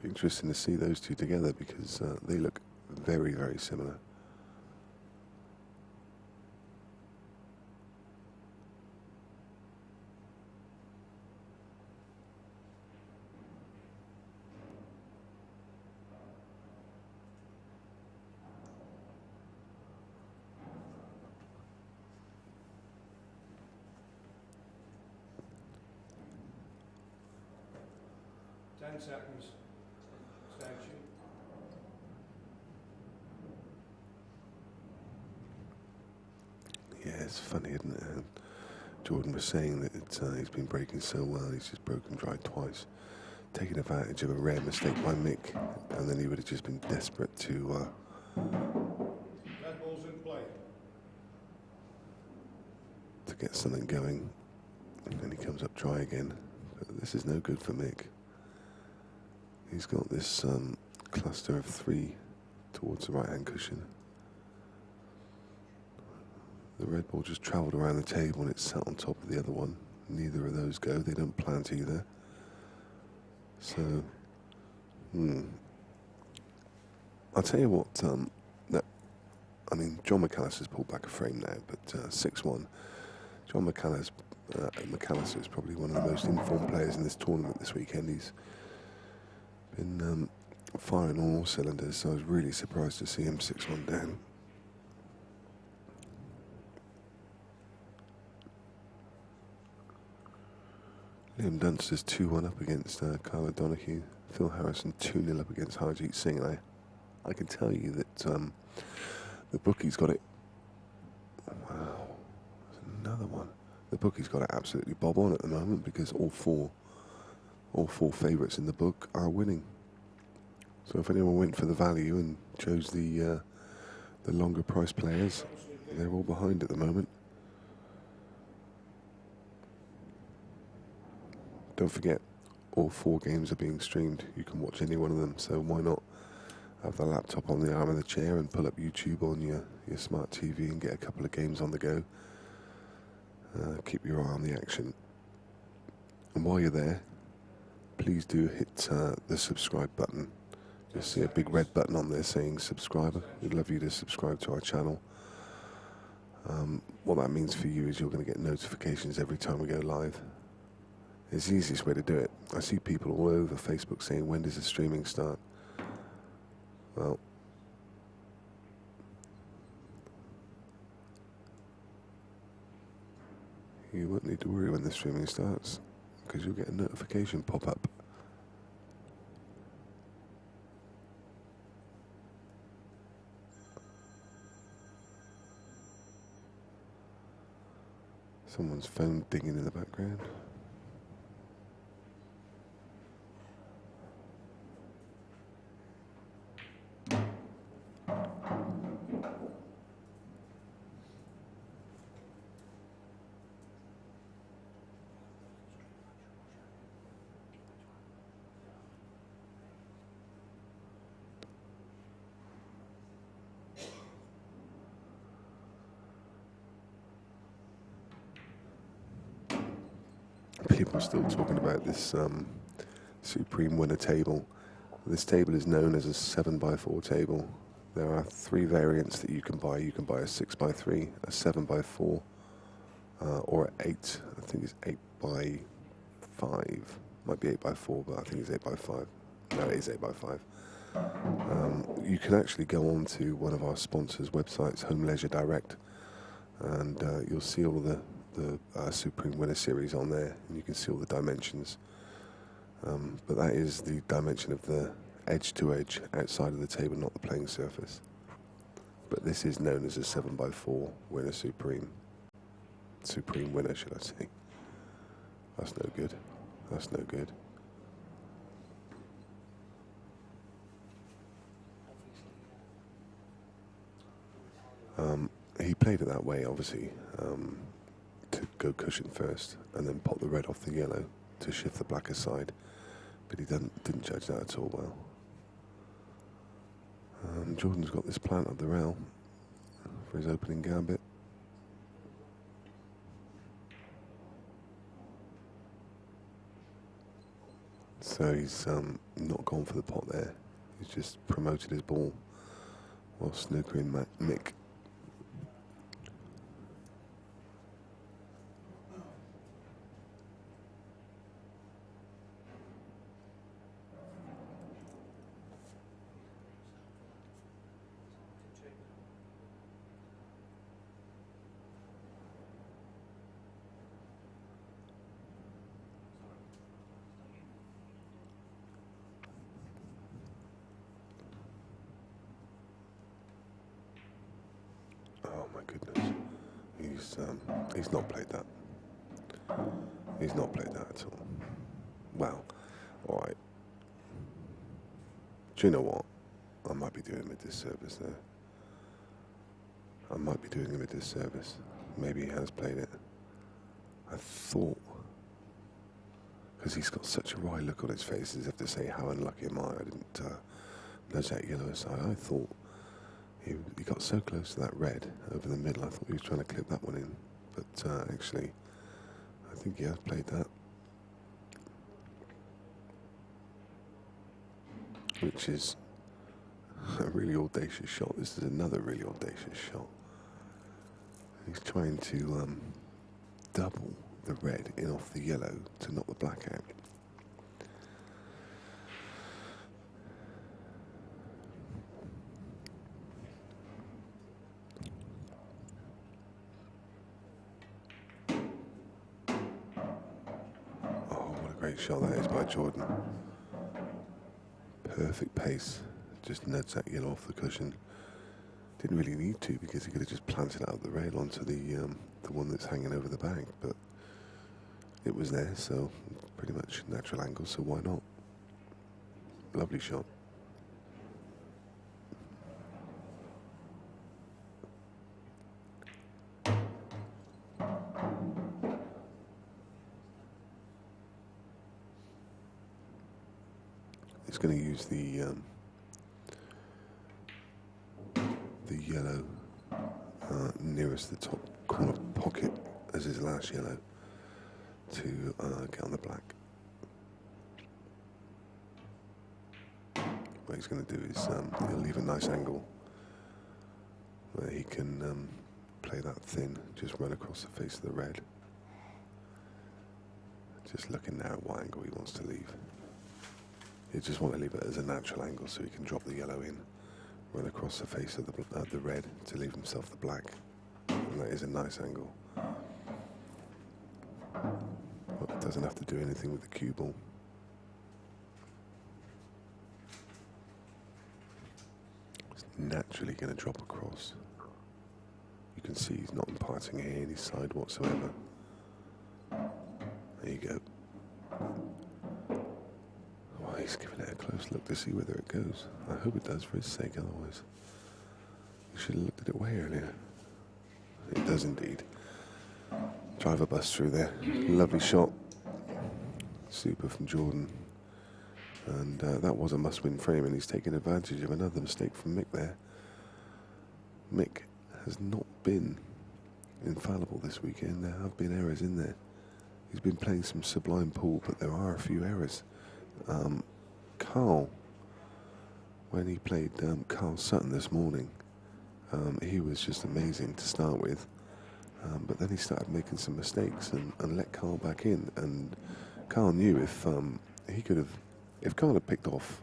Be interesting to see those two together because they look very, very similar. Seconds. Extension. Yeah, it's funny, isn't it? Jordan was saying that he's been breaking so well, he's just broken dry twice, taking advantage of a rare mistake by Mick, and then he would have just been desperate to Red ball's in play. To get something going, and then he comes up dry again. But this is no good for Mick. He's got this cluster of 3 towards the right-hand cushion. The red ball just travelled around the table and it sat on top of the other one. Neither of those go. They don't plant either. So, I'll tell you what. John McAllister's pulled back a frame now, but 6-1. John McAllister is probably one of the most informed players in this tournament this weekend. He's been firing on all cylinders, so I was really surprised to see him 6-1 down. Liam Dunster's 2-1 up against Kyle O'Donoghue. Phil Harrison 2-0 up against Harjeet Singh. I can tell you that the bookie's got it. Wow, there's another one. The bookie's got it absolutely bob on at the moment because all four favourites in the book are winning. So if anyone went for the value and chose the the longer price players, they're all behind at the moment. Don't forget, all 4 games are being streamed. You can watch any one of them, so why not have the laptop on the arm of the chair and pull up YouTube on your smart TV and get a couple of games on the go. Keep your eye on the action. And while you're there, please do hit the subscribe button. You'll see a big red button on there saying subscriber. We'd love you to subscribe to our channel. What that means for you is you're going to get notifications every time we go live. It's the easiest way to do it. I see people all over Facebook saying, when does the streaming start? Well, you won't need to worry when the streaming starts, because you'll get a notification pop up. Someone's phone dinging in the background. People are still talking about this Supreme winner table. This table is known as a 7x4 table. There are 3 variants that you can buy. You can buy a 6x3, a 7x4, or an 8. I think it's 8x5. Might be 8x4, but I think it's 8x5. No, it is 8x5. You can actually go on to one of our sponsors' websites, Home Leisure Direct, and you'll see all of the Supreme Winner series on there, and you can see all the dimensions. But that is the dimension of the edge to edge outside of the table, not the playing surface. But this is known as a 7x4 Winner Supreme. Supreme Winner, should I say. That's no good. That's no good. He played it that way, obviously, to go cushion first and then pop the red off the yellow to shift the black aside, but he didn't judge that at all well. Jordan's got this plant up the rail for his opening gambit. So he's not gone for the pot there. He's just promoted his ball while snookering Mick. Oh my goodness, he's not played that. He's not played that at all. Well, all right. Do you know what? I might be doing him a disservice there. I might be doing him a disservice. Maybe he has played it. I thought, because he's got such a wry look on his face, as if to say, how unlucky am I didn't nudge that yellow aside. I thought he got so close to that red over the middle, I thought he was trying to clip that one in. But actually, I think he has played that. Which is a really audacious shot. This is another really audacious shot. He's trying to double the red in off the yellow to knock the black out. Great shot that is by Jordan. Perfect pace. Just nudged that yellow off the cushion. Didn't really need to, because he could have just planted out the rail onto the one that's hanging over the bag, but it was there, so pretty much natural angle, so why not? Lovely shot. going to use the yellow nearest the top corner pocket as his last yellow to get on the black. What he's going to do is he'll leave a nice angle where he can play that thin, just run across the face of the red. Just looking now at what angle he wants to leave. You just want to leave it as a natural angle so he can drop the yellow in, run across the face of the red to leave himself the black. And that is a nice angle. But it doesn't have to do anything with the cue ball. It's naturally going to drop across. You can see he's not imparting any side whatsoever. There you go. Oh, he's giving it a close look to see whether it goes. I hope it does for his sake, otherwise you should have looked at it way earlier. It does indeed. Driver bust through there. Lovely shot. Super from Jordan. And that was a must-win frame, and he's taken advantage of another mistake from Mick there. Mick has not been infallible this weekend. There have been errors in there. He's been playing some sublime pool, but there are a few errors. Carl, when he played Carl Sutton this morning, he was just amazing to start with. But then he started making some mistakes and let Carl back in. And Carl knew if Carl had picked off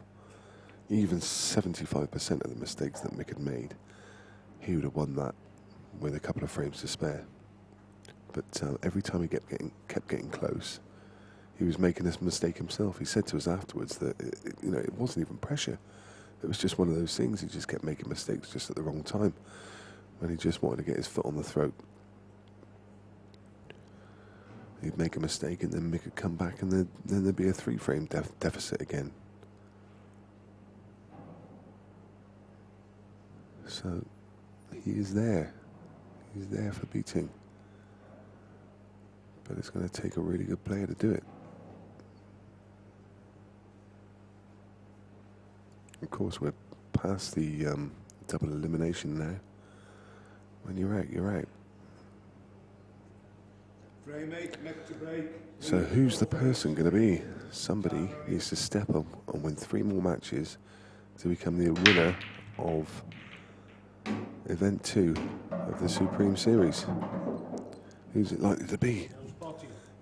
even 75% of the mistakes that Mick had made, he would have won that with a couple of frames to spare. But every time he kept getting close, he was making this mistake himself. He said to us afterwards that it wasn't even pressure. It was just one of those things. He just kept making mistakes just at the wrong time, when he just wanted to get his foot on the throat. He'd make a mistake, and then Mick would come back, and then there'd be a 3-frame deficit again. So he is there. He's there for beating. But it's going to take a really good player to do it. Of course, we're past the double elimination now. When you're out, you're out. Frame 8, Mick to break. So who's the person going to be? Somebody needs to step up and win 3 more matches to become the winner of Event 2 of the Supreme Series. Who's it likely to be?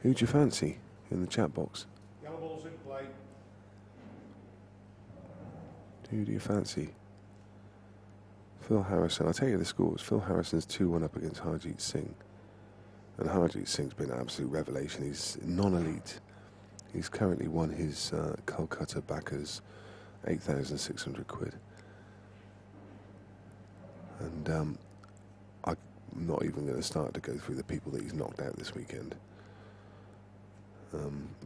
Who do you fancy in the chat box? Yellow ball's in play. Who do you fancy? Phil Harrison. I'll tell you the scores. Phil Harrison's 2-1 up against Harjeet Singh. And Harjeet Singh's been an absolute revelation. He's non-elite. He's currently won his Kolkata backers 8,600 quid. And I'm not even going to start to go through the people that he's knocked out this weekend.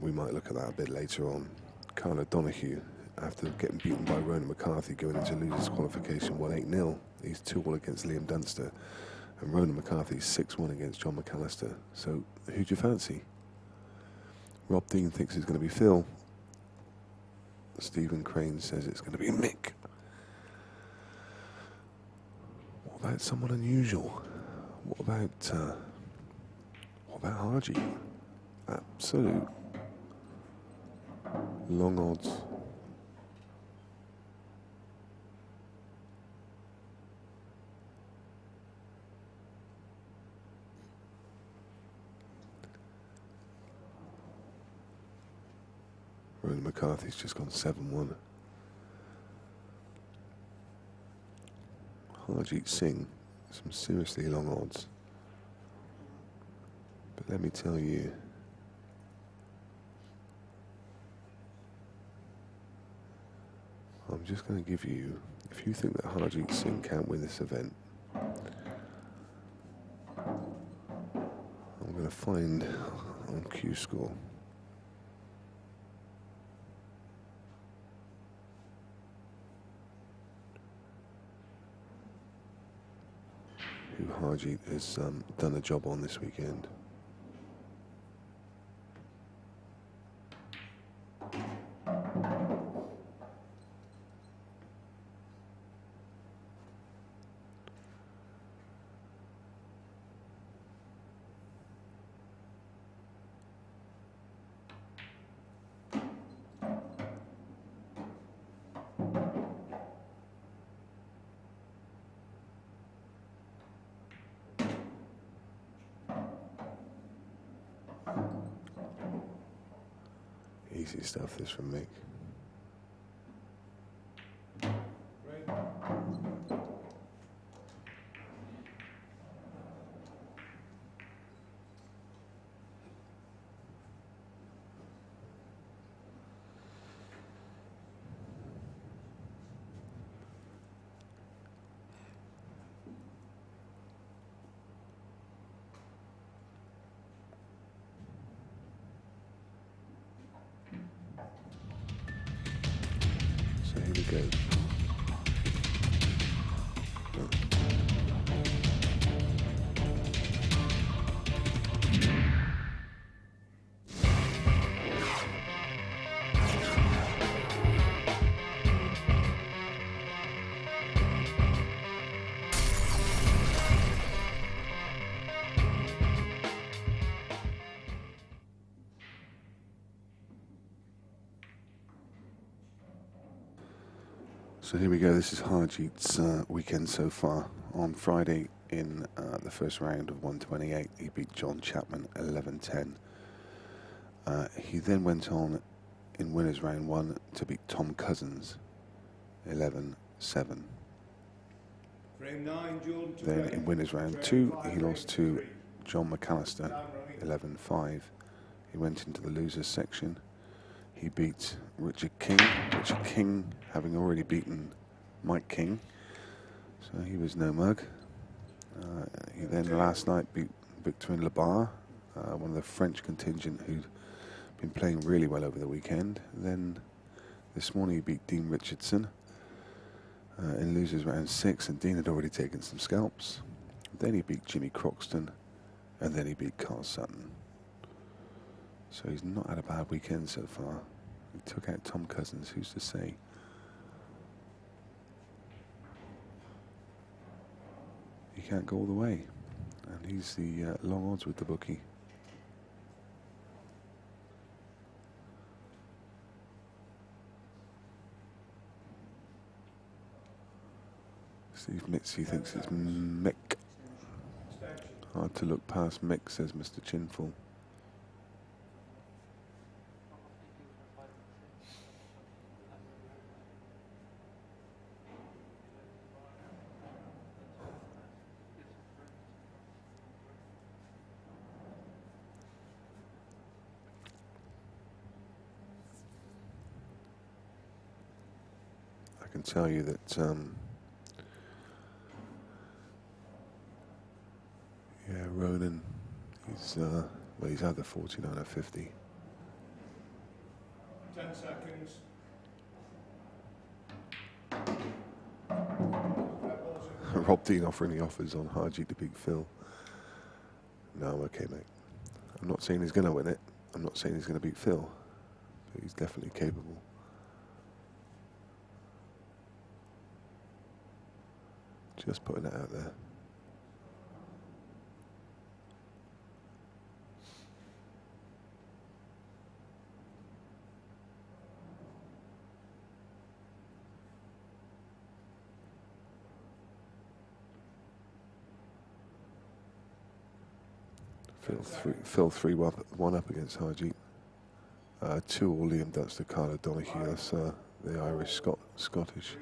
We might look at that a bit later on. Carla Donahue, after getting beaten by Ronan McCarthy going into losers qualification 1-8-0, he's 2-1 against Liam Dunster. And Ronan McCarthy's 6-1 against John McAllister. So who do you fancy? Rob Dean thinks it's going to be Phil. Stephen Crane says it's going to be Mick. What about someone unusual? What about Harji? Absolute long odds. Ronan McCarthy's just gone 7-1. Harjeet Singh, some seriously long odds. But let me tell you, I'm just going to give you, if you think that Harjeet Singh can't win this event, I'm going to find on Q Score who Harjeet has done a job on this weekend. Easy stuff, this from Mick. So here we go. So here we go. This is Harjeet's weekend so far. On Friday in the first round of 128, he beat John Chapman 11-10. He then went on in winners round 1 to beat Tom Cousins 11-7. Frame 9, Jordan to Then break. in winners round Frame 2, 5, he lost to frame John McAllister Down running. 11-5. He went into the losers section. He beat Richard King. Richard King having already beaten Mike King, so he was no mug. He then last night beat Victorine Labar, one of the French contingent who'd been playing really well over the weekend. Then this morning he beat Dean Richardson in losers round 6, and Dean had already taken some scalps. Then he beat Jimmy Croxton, and then he beat Carl Sutton. So he's not had a bad weekend so far. He took out Tom Cousins, who's to say? He can't go all the way, and he's the long odds with the bookie. Steve Mitzi thinks it's Mick. Hard to look past Mick, says Mr. Chinful. I can tell you that yeah, Ronan, he's either 49 or 50. 10 seconds. Rob Dean offering the offers on Harjeet to beat Phil. No, I'm okay, mate. I'm not saying he's going to win it. I'm not saying he's going to beat Phil, but he's definitely capable. Just putting it out there. Phil 3-1 up against Harjeet. 2-all Liam Dunster, Carla Donahue. That's the Irish Scottish.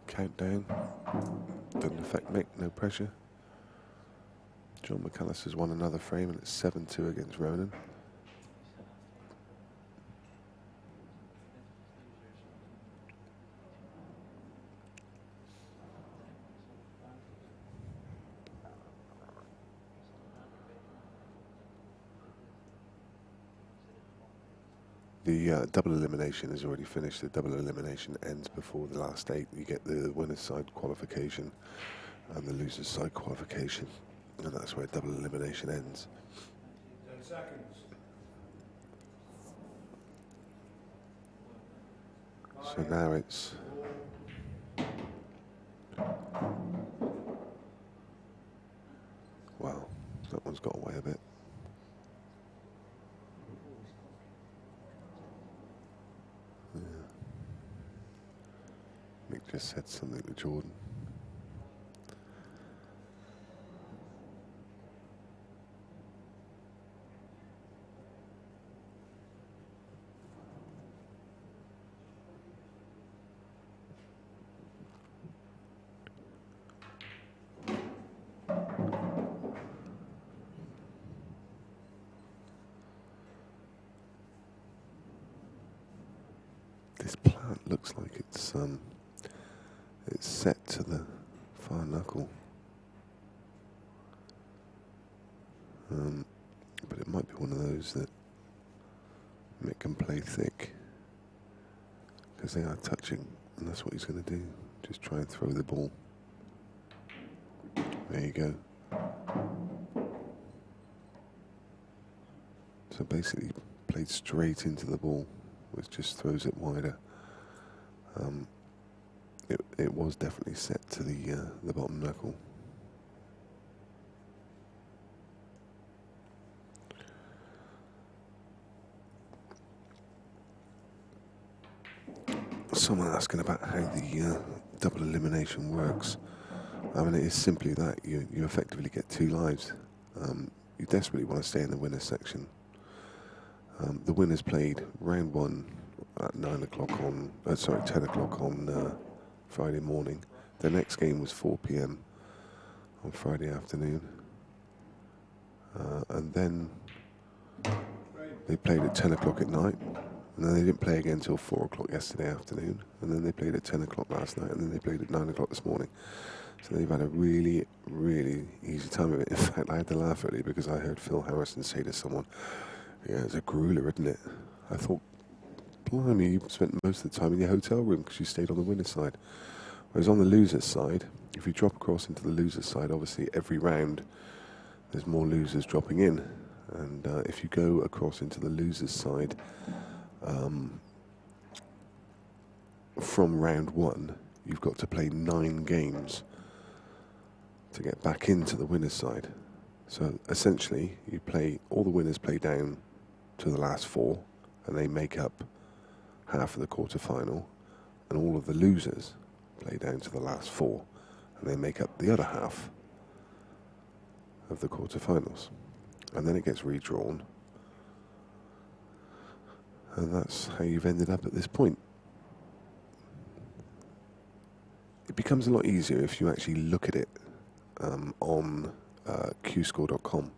Countdown. Doesn't affect Mick, no pressure. John McAllister's won another frame, and it's 7-2 against Ronan. The double elimination is already finished. The double elimination ends before the last 8. You get the winner's side qualification and the loser's side qualification, and that's where double elimination ends. 10 seconds. So now it's wow, that one's got away a bit. Mick just said something to Jordan. looks like it's set to the far knuckle. But it might be one of those that Mick can play thick, because they are touching, and that's what he's going to do. Just try and throw the ball. There you go. So basically played straight into the ball, which just throws it wider. It was definitely set to the bottom knuckle. Someone asking about how the double elimination works. I mean, it is simply that you effectively get 2 lives. You desperately want to stay in the winners section. The winners played round 1 at 10 o'clock on Friday morning. The next game was 4 p.m. on Friday afternoon, and then they played at 10 o'clock at night. And then they didn't play again until 4 o'clock yesterday afternoon. And then they played at 10 o'clock last night. And then they played at 9 o'clock this morning. So they've had a really, really easy time of it. In fact, I had to laugh earlier because I heard Phil Harrison say to someone, "Yeah, it's a grueler, isn't it?" I thought, blimey, you spent most of the time in your hotel room because you stayed on the winner's side. Whereas on the loser's side, if you drop across into the loser's side, obviously every round there's more losers dropping in. And if you go across into the loser's side, from round 1, you've got to play 9 games to get back into the winner's side. So essentially, all the winners play down to the last 4, and they make up half of the quarter-final, and all of the losers play down to the last 4, and they make up the other half of the quarter-finals. And then it gets redrawn, and that's how you've ended up at this point. It becomes a lot easier if you actually look at it on qscore.com.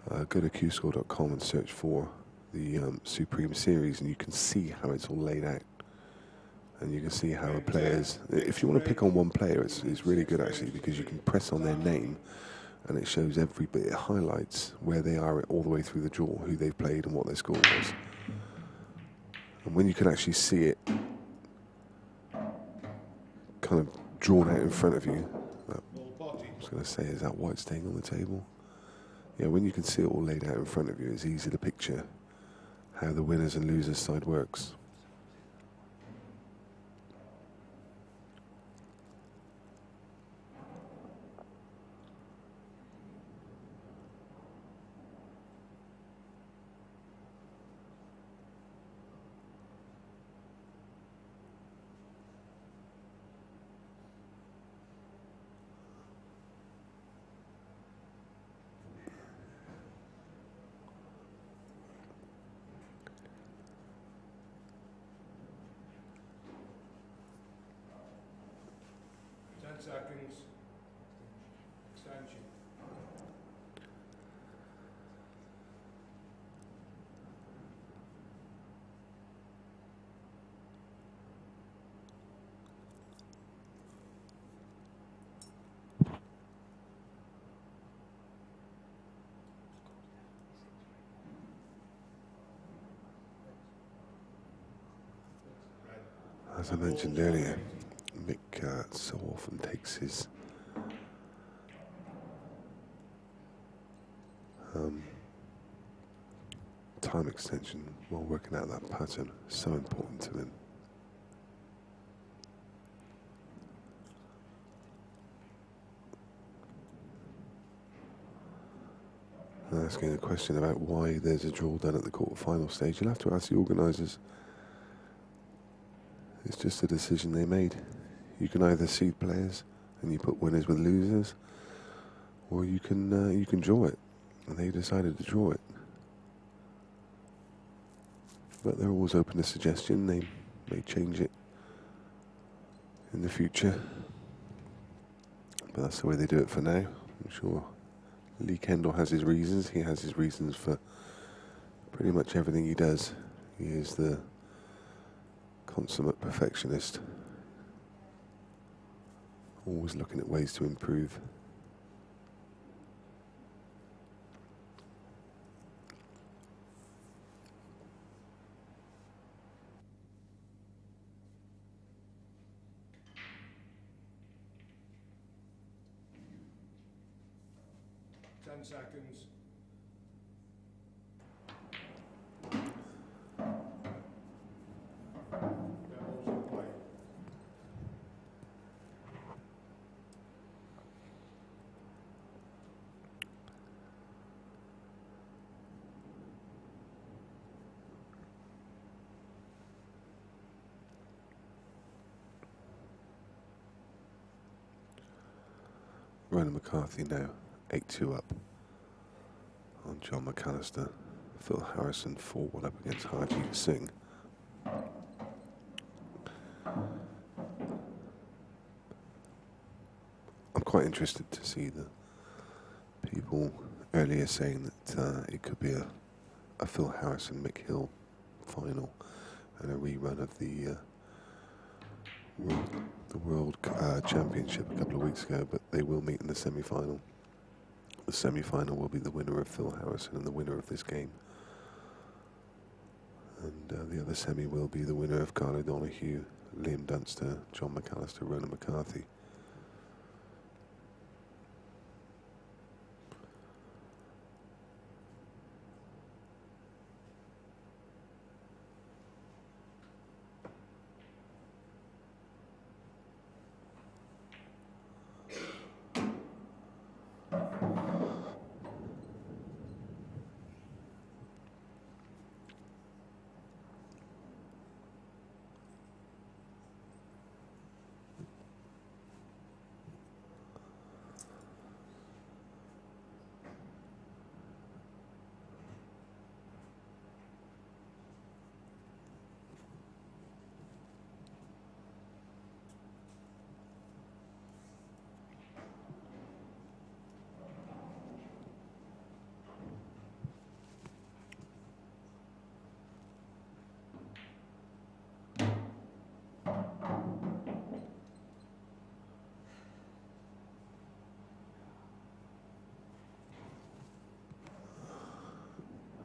Go to qscore.com and search for the Supreme Series, and you can see how it's all laid out. And you can see how the players... If you want to pick on one player, it's really good actually, because you can press on their name and it shows every bit. It highlights where they are all the way through the draw, who they've played and what their score was. And when you can actually see it kind of drawn out in front of you, I was going to say, is that white staying on the table? Yeah, when you can see it all laid out in front of you, it's easy to picture how the winners and losers side works. Seconds. Extension. As I mentioned earlier, Mick so often takes his time extension while working out that pattern. So important to him. And asking a question about why there's a draw done at the quarter-final stage, you'll have to ask the organisers. It's just a decision they made. You can either seed players and you put winners with losers, or you can draw it, and they decided to draw it. But they're always open to suggestion. They may change it in the future, but that's the way they do it for now. I'm sure Lee Kendall has his reasons. He has his reasons for pretty much everything he does. He is the Consummate perfectionist. Always looking at ways to improve. Seconds. Devils in play. Ronan McCarthy now 8-2 up on John McAllister. Phil Harrison 4-1 up against Harjeet Singh. I'm quite interested to see the people earlier saying that it could be a Phil Harrison Mick Hill final and a rerun of the World Championship a couple of weeks ago, but they will meet in the semi-final. The semi-final will be the winner of Phil Harrison and the winner of this game. And the other semi will be the winner of Carl O'Donoghue, Liam Dunster, John McAllister, Ronan McCarthy.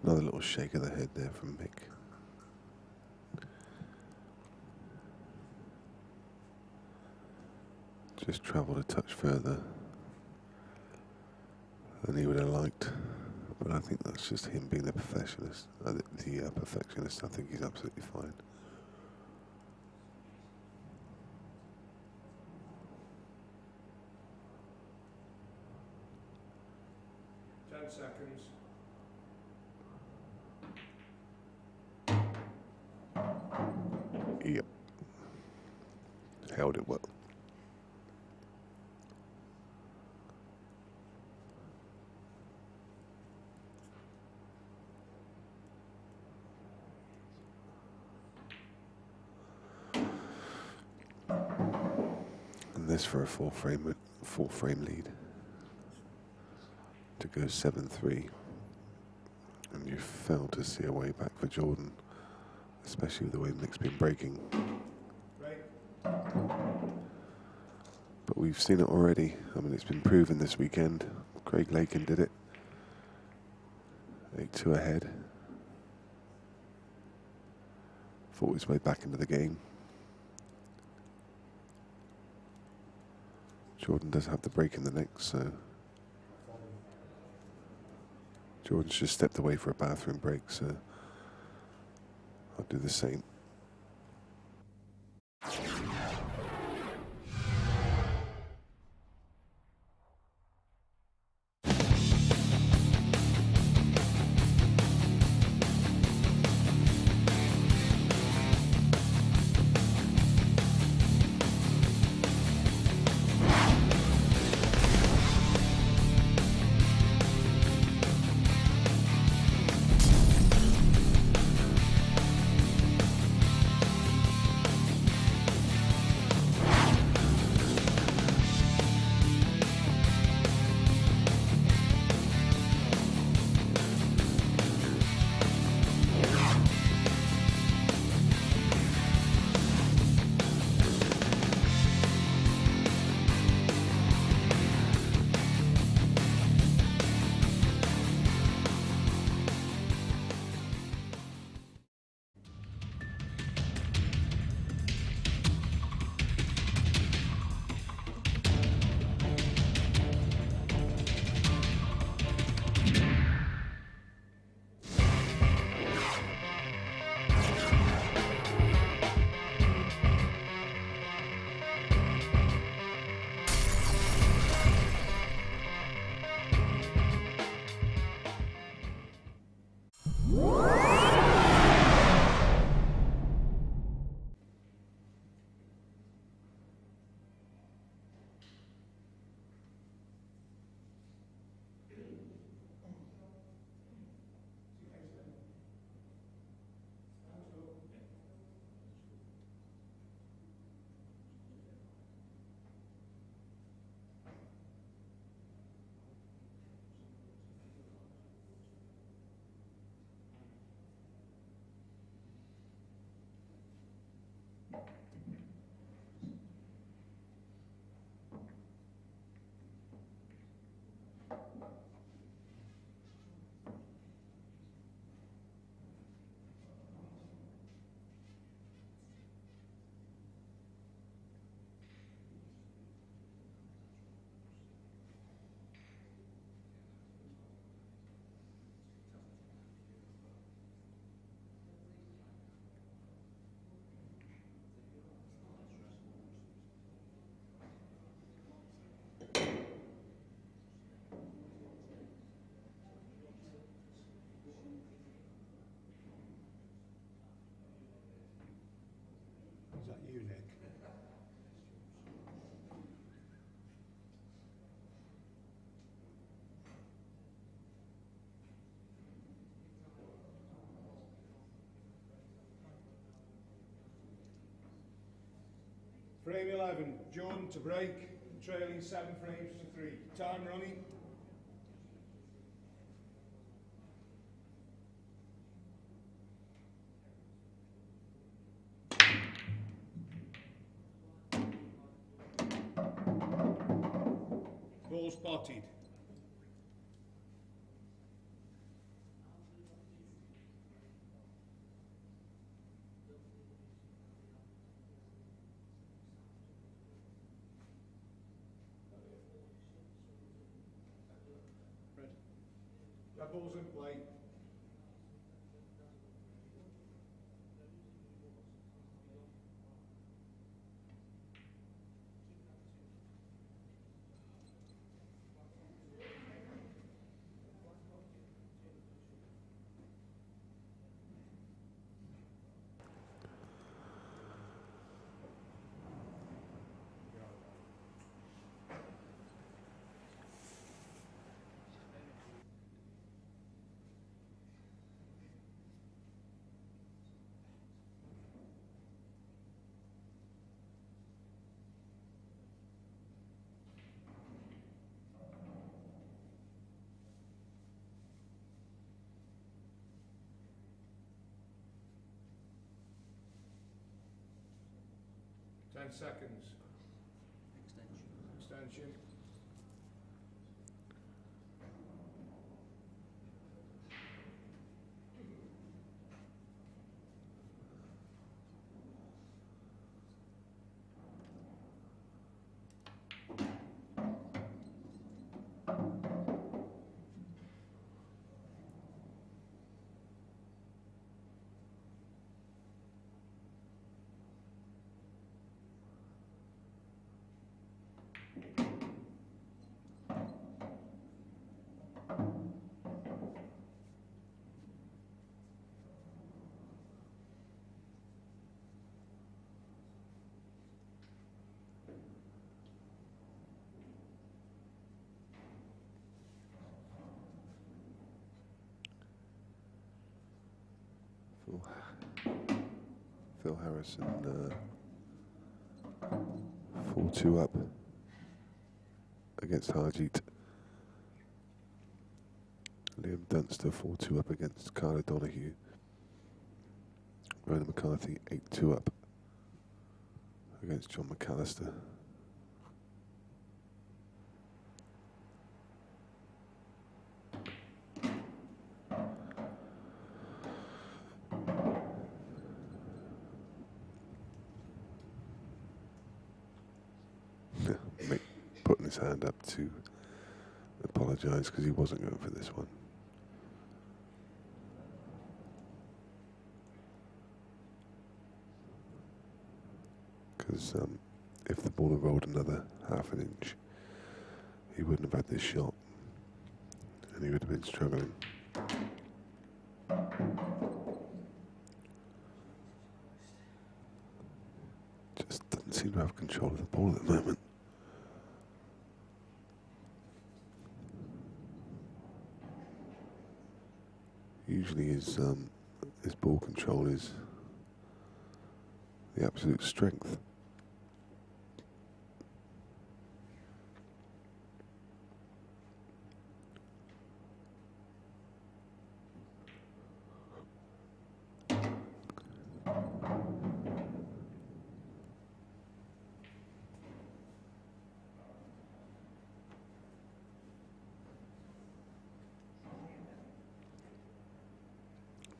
Another little shake of the head there from Mick. Just travelled a touch further than he would have liked, but I think that's just him being a perfectionist. Perfectionist. I think he's absolutely fine. Seconds. Yep. Held it well. And this for a full frame lead. To go 7-3. And you fail to see a way back for Jordan, especially with the way Mick's been breaking. Right. But we've seen it already. I mean, it's been proven this weekend. Craig Lakin did it. 8-2 ahead. Fought his way back into the game. Jordan does have the break in the neck, so Jordan's just stepped away for a bathroom break, so I'll do the same. Frame 11, Jordan to break, trailing 7 frames to 3. Time running. Ball spotted. Red. That ball's in play. Ten seconds. Extension. Phil Harrison 4-2 up against Harjeet. Liam Dunster 4-2 up against Carla Donahue. Ronan McCarthy 8-2 up against John McAllister. Mick putting his hand up to apologise because he wasn't going for this one. Because if the ball had rolled another half an inch, he wouldn't have had this shot and he would have been struggling. Just doesn't seem to have control of the ball at the moment. Usually his ball control is the absolute strength.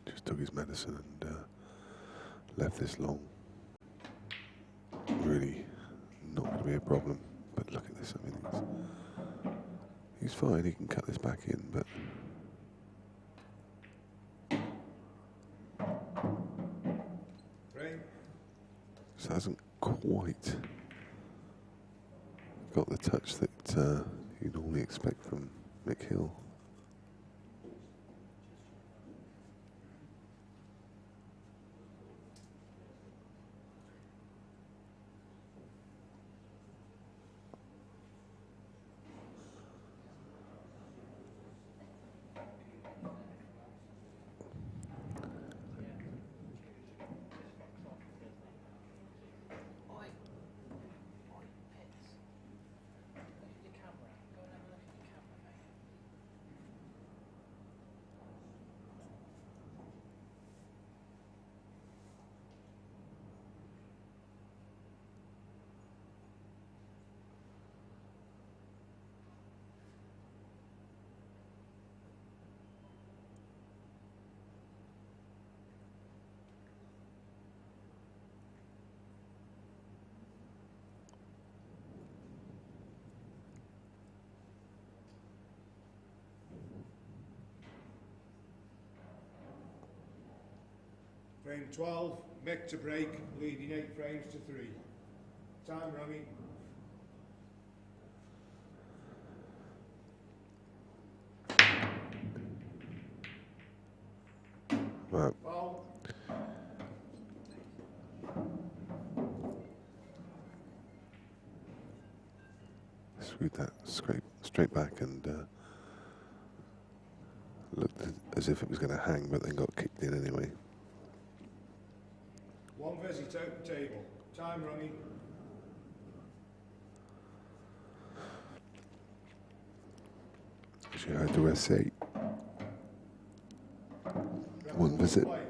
Just took his medicine and left this long. Really not going to be a problem. But look at this, I mean, he's fine, he can cut this back in, but this hasn't quite got the touch that you normally expect from Mick Hill. Frame 12, Mick to break, leading 8 frames to 3. Time running. Right. Foul. Screwed that straight back and looked as if it was going to hang, but then got kicked in anyway. 1 visit open table. Time running. She had to say 1 visit. Play.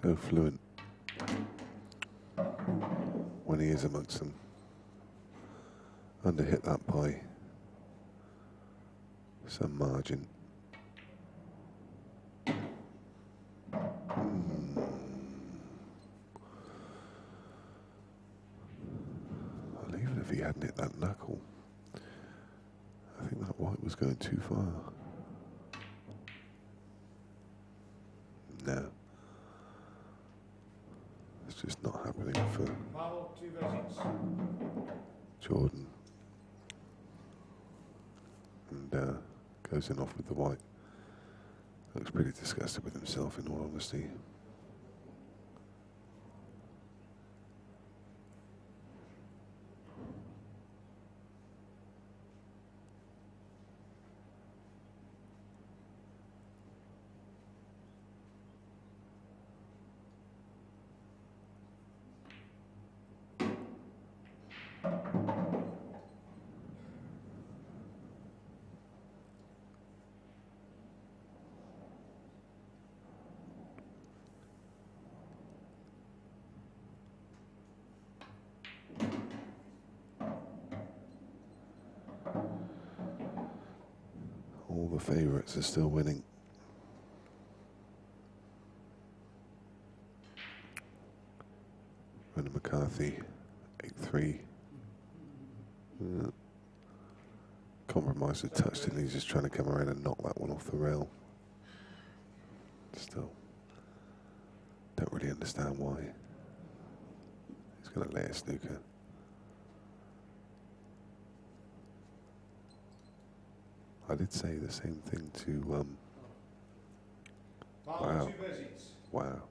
So fluent when he is amongst them. Underhit that by some margin. Well, even if he hadn't hit that knuckle, I think that white was going too far. No. It's just not happening for Foul, 2 visits. Jordan. And goes in off with the white. Looks pretty disgusted with himself, in all honesty. All the favourites are still winning. Brendan McCarthy, 8-3. Compromised a touch, and he's just trying to come around and knock that one off the rail. Still, don't really understand why. He's going to lay a snooker. I did say the same thing to, Foul, wow. 2 visits. Wow.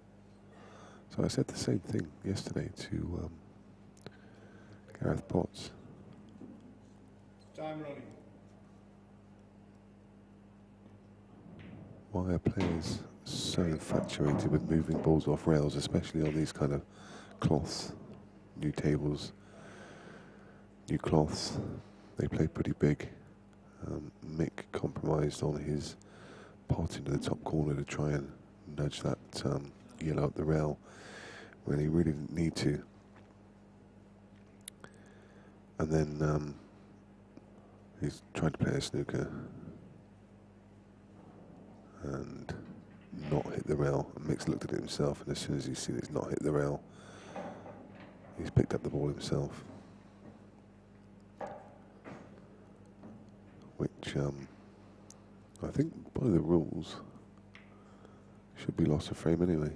So I said the same thing yesterday to Gareth Potts. Time running. Why are players so infatuated with moving balls off rails, especially on these kind of cloths, new tables, new cloths? They play pretty big. Mick compromised on his pot into the top corner to try and nudge that yellow up the rail when he really didn't need to. And then he's tried to play a snooker and not hit the rail. And Mick's looked at it himself, and as soon as he's seen it's not hit the rail, he's picked up the ball himself. Which I think by the rules should be loss of frame anyway.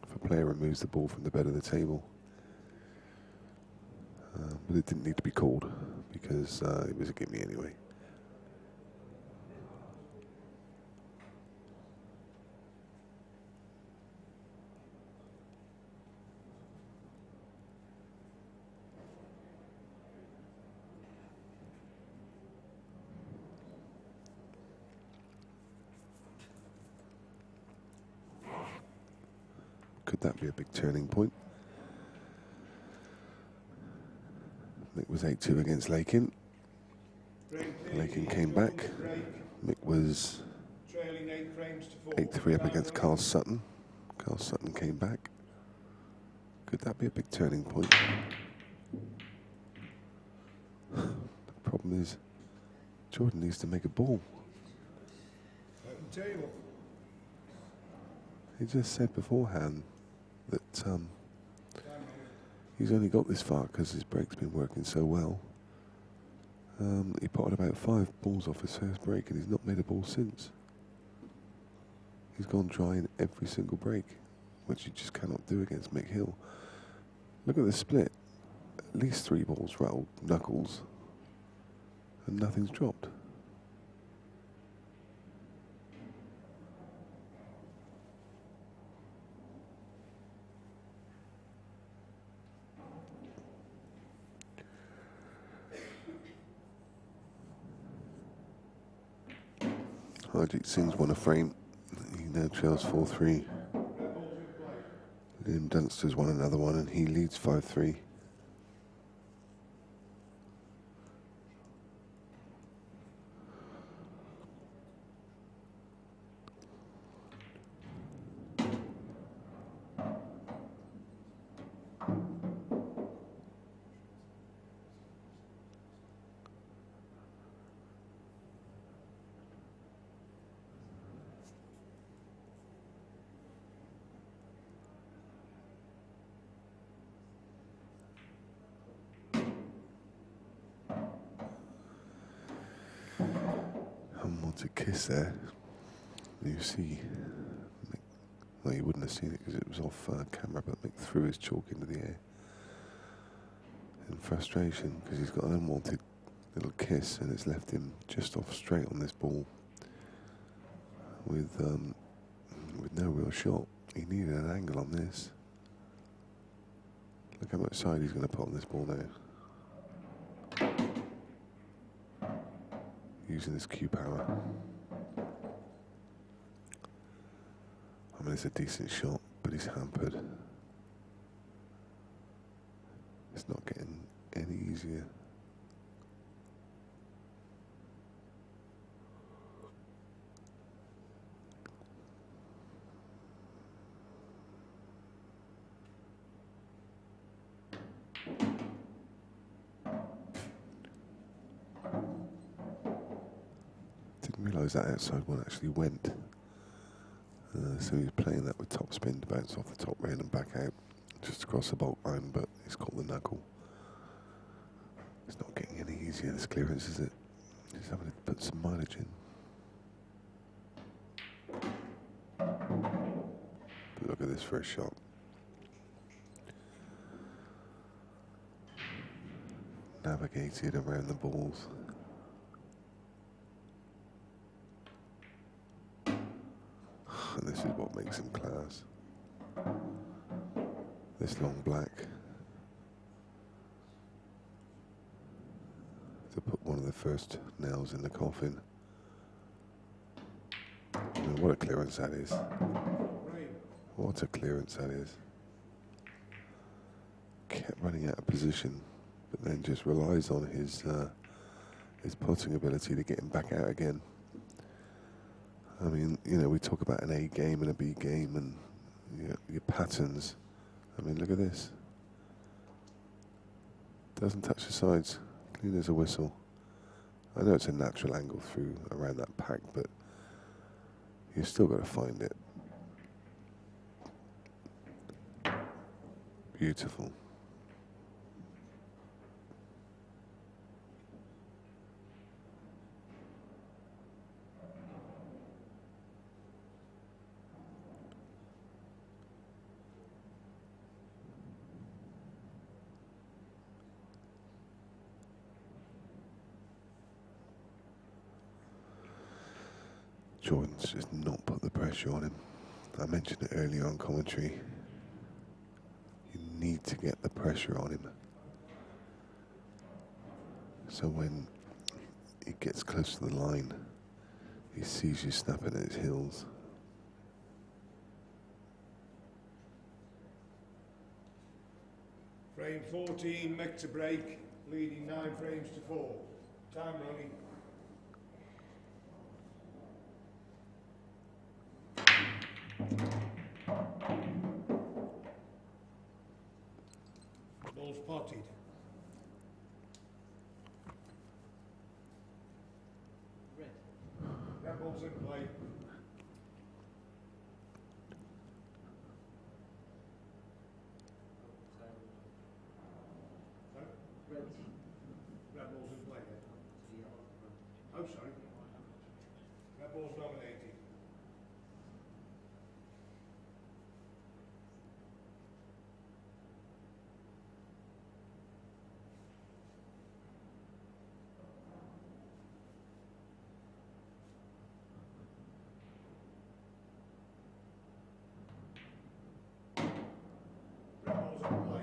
If a player removes the ball from the bed of the table. But it didn't need to be called because it was a gimme anyway. Could that be a big turning point? was 8-2 against Lakin. Frame Lakin 13, came Jordan back. to break. Mick was Trailing 8 frames to 4. 8-3 up Time against running. Carl Sutton. Carl Sutton came back. Could that be a big turning point? The problem is, Jordan needs to make a ball. Open table. He just said beforehand that Time running. he's only got this far because his break's been working so well. He potted about 5 balls off his first break and he's not made a ball since. He's gone dry in every single break, which you just cannot do against Mick Hill. Look at the split. At least 3 balls rattled knuckles and nothing's dropped. Harjeet Singh's won a frame. He now trails 4-3. Liam Dunster's won another one and he leads 5-3. Wants a kiss there. You see, Mick, well, you wouldn't have seen it because it was off camera, but Mick threw his chalk into the air in frustration because he's got an unwanted little kiss and it's left him just off straight on this ball with no real shot. He needed an angle on this. Look how much side he's going to put on this ball now. Using his Q power. I mean, it's a decent shot, but he's hampered. It's not getting any easier. Didn't realise that outside one actually went. So he's playing that with top spin to bounce off the top rail and back out, just across the bulk line, but he's caught the knuckle. It's not getting any easier, this clearance, is it? He's having to put some mileage in. But look at this first shot. Navigated around the balls. And this is what makes him class. This long black. To put one of the first nails in the coffin. I mean, what a clearance that is. What a clearance that is. Kept running out of position, but then just relies on his putting ability to get him back out again. I mean, you know, we talk about an A game and a B game and your patterns. I mean, look at this. Doesn't touch the sides. Clean as a whistle. I know it's a natural angle through around that pack, but you've still got to find it. Beautiful. Jordan's just not put the pressure on him. I mentioned it earlier on commentary. You need to get the pressure on him. So when he gets close to the line, he sees you snapping at his heels. Frame 14, Mick to break. leading 9 frames to 4. Time running. Ball spotted. Red ball's in play. Red ball's in play. Oh, sorry. Red ball's dominating. Red ball's in play.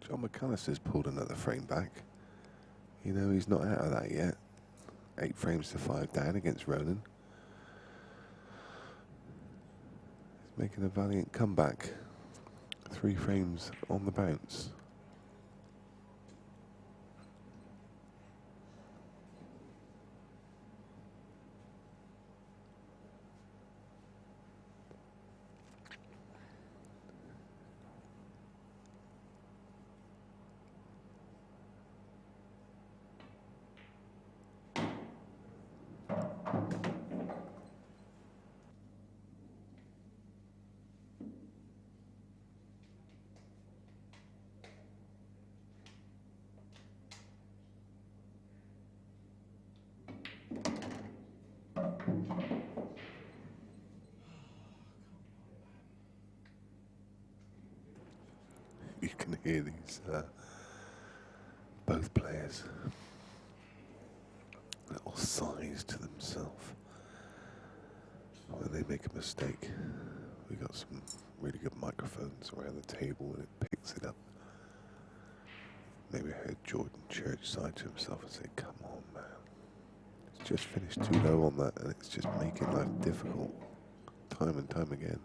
John McAllister's pulled another frame back. You know, he's not out of that yet. 8 frames to 5 down against Ronan. He's making a valiant comeback. 3 frames on the bounce. You can hear these both players little sighs to themselves when they make a mistake. We got some really good microphones around the table and it picks it up. Maybe I heard Jordan Church sigh to himself and say, "Come on, man. It's just finished too low on that and it's just making life difficult time and time again."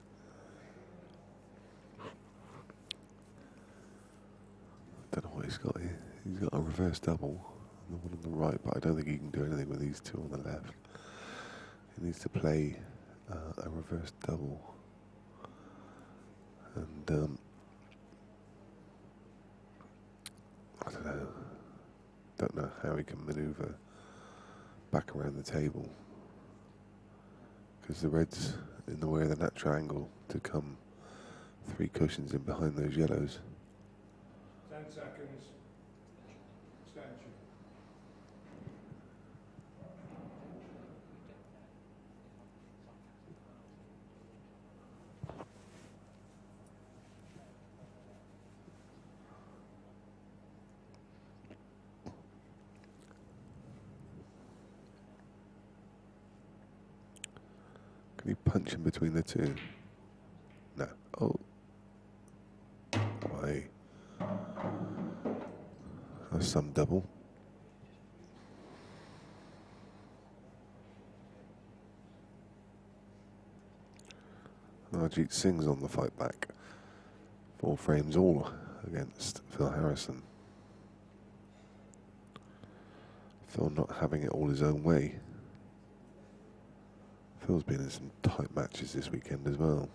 Don't know what he's got here. He's got a reverse double, the one on the right, but I don't think he can do anything with these 2 on the left. He needs to play a reverse double, and I don't know how he can manoeuvre back around the table, because the red's in the way of the natural angle to come 3 cushions in behind those yellows. 10 seconds. Extension. Can you punch in between the 2? No. Oh. Why? That's some double. Harjeet Singh's on the fight back. 4 frames all against Phil Harrison. Phil not having it all his own way. Phil's been in some tight matches this weekend as well.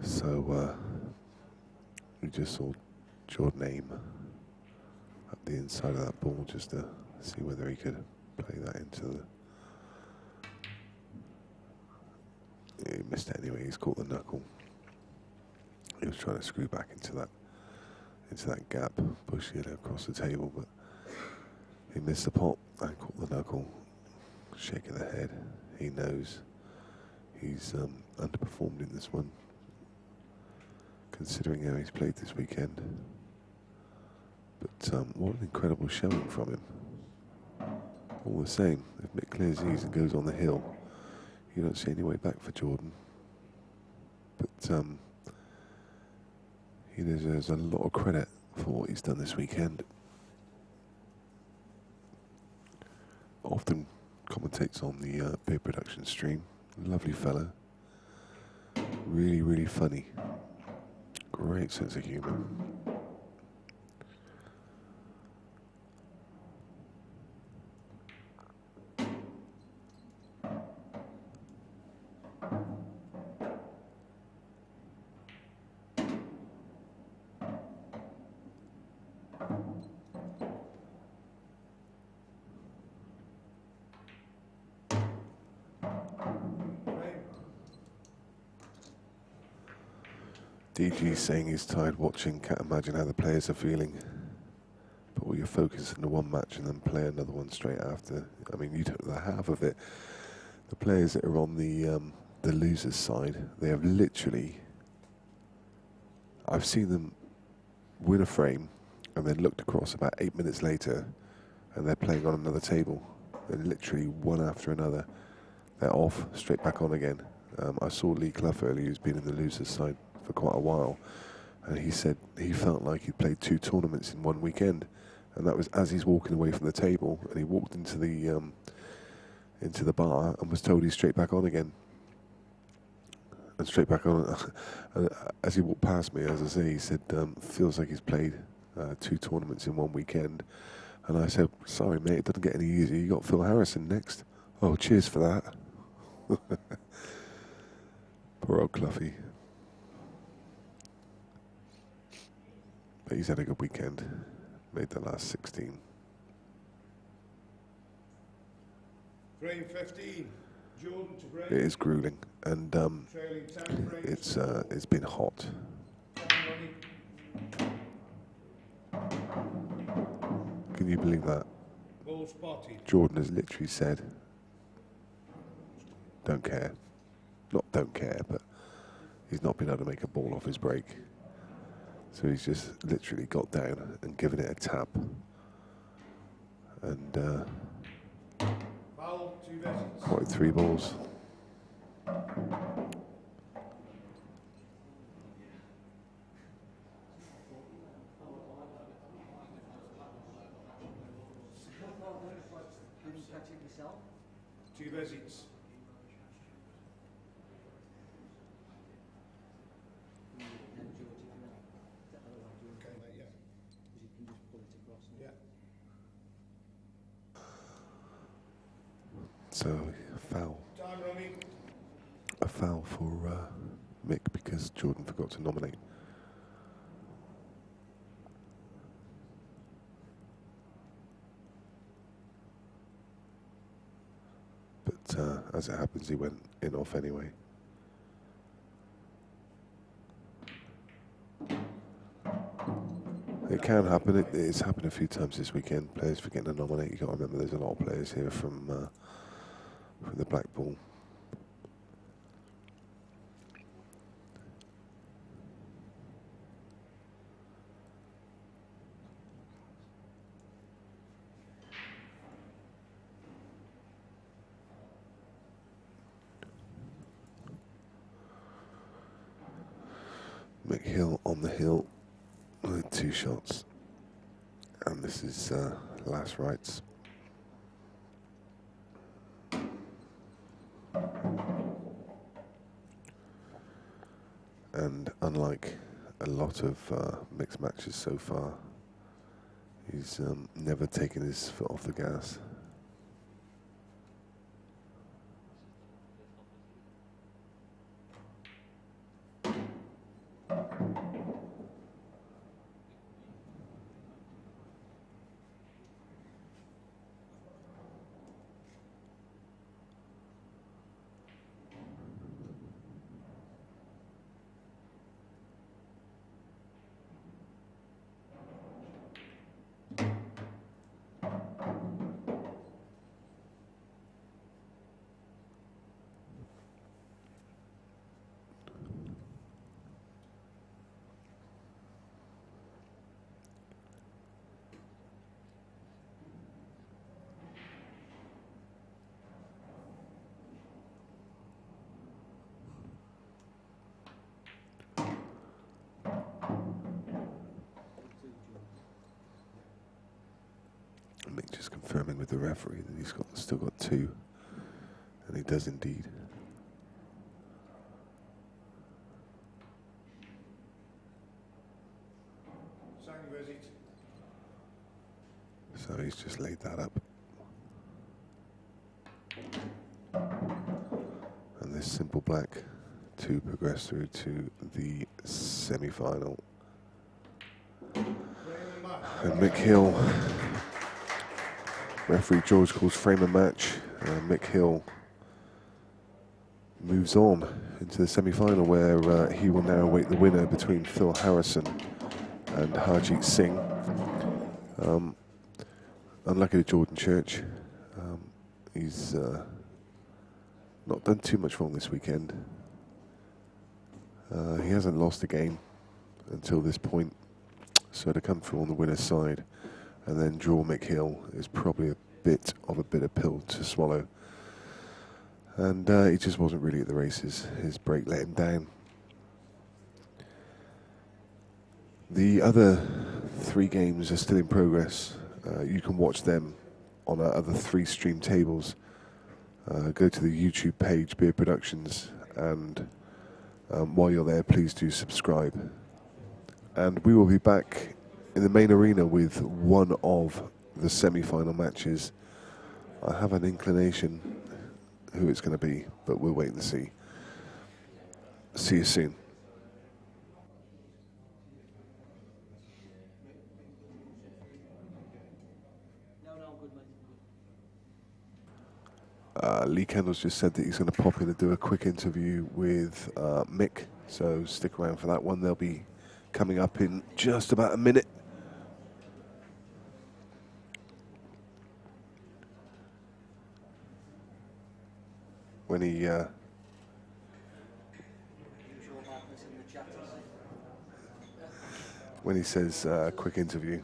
So we just saw Jordan aim at the inside of that ball just to see whether he could play that into the... He missed it anyway. He's caught the knuckle. He was trying to screw back into that gap, pushing it across the table, but he missed the pot and caught the knuckle. Shaking the head. He knows he's underperformed in this one, considering how he's played this weekend. But what an incredible showing from him. All the same, if Mick clears these and goes on the hill, you don't see any way back for Jordan. But he deserves a lot of credit for what he's done this weekend. Often commentates on the Beer Production stream. Lovely fella. Really, really funny. Great sense of humour. DG saying he's tired watching, can't imagine how the players are feeling. But all your focus into one match and then play another one straight after. I mean, you don't know half of it. The players that are on the losers' side, they have literally... I've seen them win a frame and then looked across about 8 minutes later and they're playing on another table. They're literally one after another. They're off, straight back on again. I saw Lee Clough earlier, who's been in the losers' side for quite a while, and he said he felt like he'd played 2 tournaments in one weekend, and that was as he's walking away from the table, and he walked into the bar and was told he's straight back on again, and straight back on. And as he walked past me, as I say, he said feels like he's played 2 tournaments in one weekend, and I said, sorry mate, it doesn't get any easier, you got Phil Harrison next. Oh, cheers for that. Poor old Cloughie. But he's had a good weekend. Made the last 16. Frame 15, Jordan to break. It is grueling, and Trailing 10 frames. it's been hot. Can you believe that? Ball spotted. Jordan has literally said, don't care. Not don't care, but he's not been able to make a ball off his break. So he's just literally got down and given it a tap. And Foul, 2 visits. quite 3 balls. Two visits. Okay, mate, yeah. Yeah. So foul. Time running. A foul for Mick because Jordan forgot to nominate. But as it happens, he went in off anyway. It can happen. It's happened a few times this weekend. Players forgetting to nominate. You got to remember, there's a lot of players here from the black ball. Mick Hill on the hill with 2 shots, and this is last rights. and unlike a lot of mixed matches so far, he's never taken his foot off the gas. Mick just confirming with the referee that he's still got 2, and he does indeed. So he's just laid that up. And this simple black to progress through to the semi-final. And Mick Hill, referee George calls frame a match. Mick Hill moves on into the semi-final, where he will now await the winner between Phil Harrison and Harjeet Singh. Unlucky to Jordan Church. He's not done too much wrong this weekend. He hasn't lost a game until this point, so to come through on the winner's side and then draw Mick Hill is probably a bit of a bitter pill to swallow. And he just wasn't really at the races. His break let him down. The other 3 games are still in progress. You can watch them on our other 3 stream tables. Go to the YouTube page, Beer Productions, and while you're there, please do subscribe. And we will be back in the main arena with one of the semi-final matches. I have an inclination who it's going to be, but we'll wait and see. See you soon. Lee Kendall's just said that he's going to pop in and do a quick interview with Mick, so stick around for that one. They'll be coming up in just about a minute. When he says quick interview,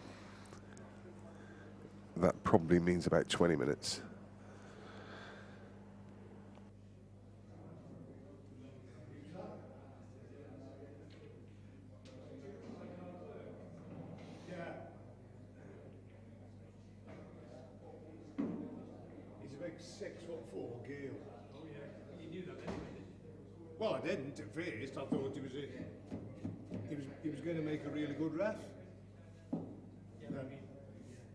that probably means about 20 minutes. He's a big 6'4" Gale. Oh yeah, you knew that anyway, didn't you? Well, I didn't at first. I thought he was going to make a really good ref. Yeah, I mean,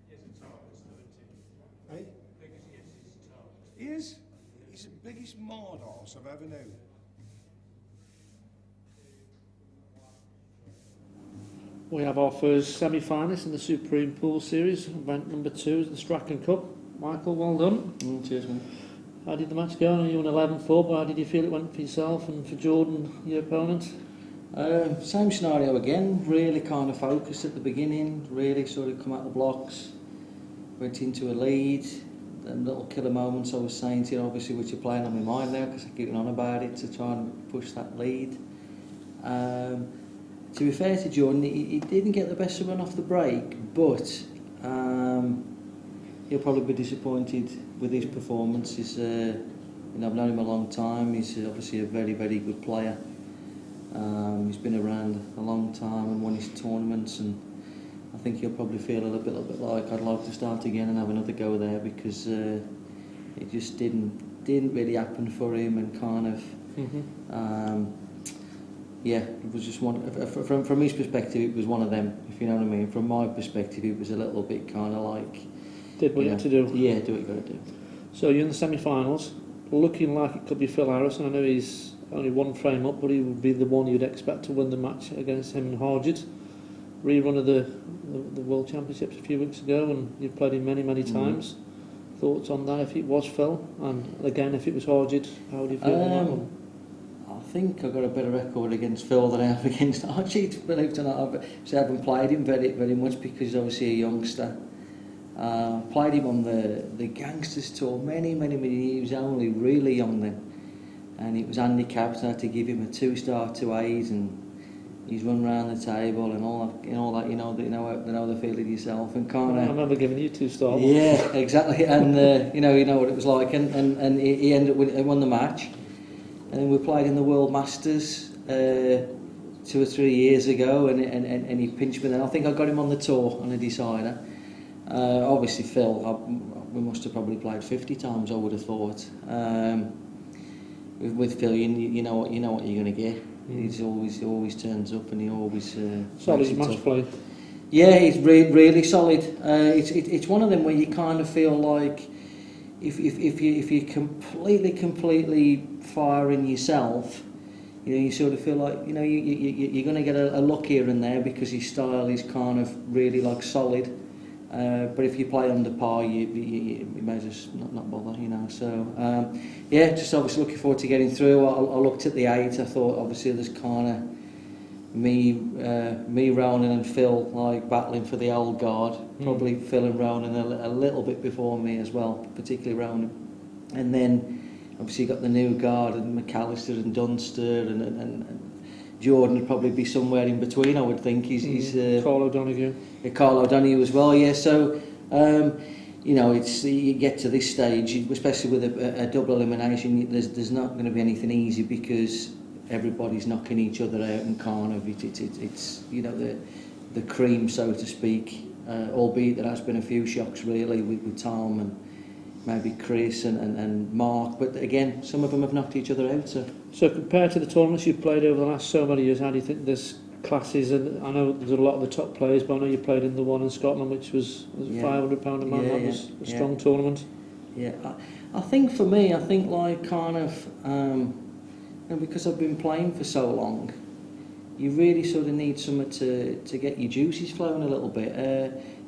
he has a target, isn't he? Eh? Because he has his target. He is. He's the biggest mad arse I've ever known. We have our first semi-finalist in the Supreme Pool Series. Event number 2 is the Strachan Cup. Michael, well done. Cheers, man. How did the match go? You won 11-4, but how did you feel it went for yourself and for Jordan, your opponent? Same scenario again, really kind of focused at the beginning, really sort of come out the blocks, went into a lead, them little killer moments I was saying to you, obviously, which are playing on my mind now because I keep on about it to try and push that lead. To be fair to Jordan, he didn't get the best of run off the break, but he'll probably be disappointed with his performance. He's, I've known him a long time. He's obviously a very, very good player. He's been around a long time and won his tournaments, and I think he'll probably feel a little bit like I'd like to start again and have another go there because it just didn't really happen for him, and kind of yeah, it was just one. From his perspective, it was one of them. If you know what I mean. From my perspective, it was a little bit kind of like. Did what you had to do. Yeah, do what you got to do. So you're in the semi-finals, looking like it could be Phil Harrison. I know he's only one frame up, but he would be the one you'd expect to win the match against him and Harjit. Rerun of the World Championships a few weeks ago, and you've played him many times. Thoughts on that if it was Phil, and again if it was Harjit, how would you feel on that one? I think I've got a better record against Phil than I have against Harjit. Believe it or not, I haven't played him very much because he's obviously a youngster. Played him on the Gangsters tour many. He was only really young then, and it was handicapped. I had to give him a 2-star 2As, and he's run round the table and all that. You know the feeling yourself and kind I of. remember giving you 2 stars. Yeah, exactly. And you know what it was like. And he ended up he won the match, and then we played in the World Masters 2 or 3 years ago, and he pinched me. Then I think I got him on the tour on a decider. Obviously Phil, we must have probably played 50 times, I would have thought. With Phil, you know what you're going to get. He always turns up, and he always Solid match play. Yeah, he's really solid. It's one of them where you kind of feel like if you're completely firing yourself, you sort of feel like you're going to get a look here and there because his style is kind of really like solid. But if you play under par, you may just not bother, So yeah, just obviously looking forward to getting through. I looked at the 8. I thought obviously there's kind of me, Ronan and Phil like battling for the old guard. Probably Phil and Ronan a little bit before me as well, particularly Ronan. And then obviously you got the new guard and McAllister and Dunster and Jordan would probably be somewhere in between, I would think. He's Carl O'Donoghue. Carl O'Donoghue as well, yeah. So, it's you get to this stage, especially with a double elimination. There's not going to be anything easy because everybody's knocking each other out, and kind of it's the cream, so to speak. Albeit there has been a few shocks really with Tom and maybe Chris and Mark, but again, some of them have knocked each other out. So compared to the tournaments you've played over the last so many years, how do you think this classes? And I know there's a lot of the top players, but I know you played in the one in Scotland, which was £500 a man. That was a strong tournament. Yeah, I think for me, like kind of, because I've been playing for so long, you really sort of need something to get your juices flowing a little bit.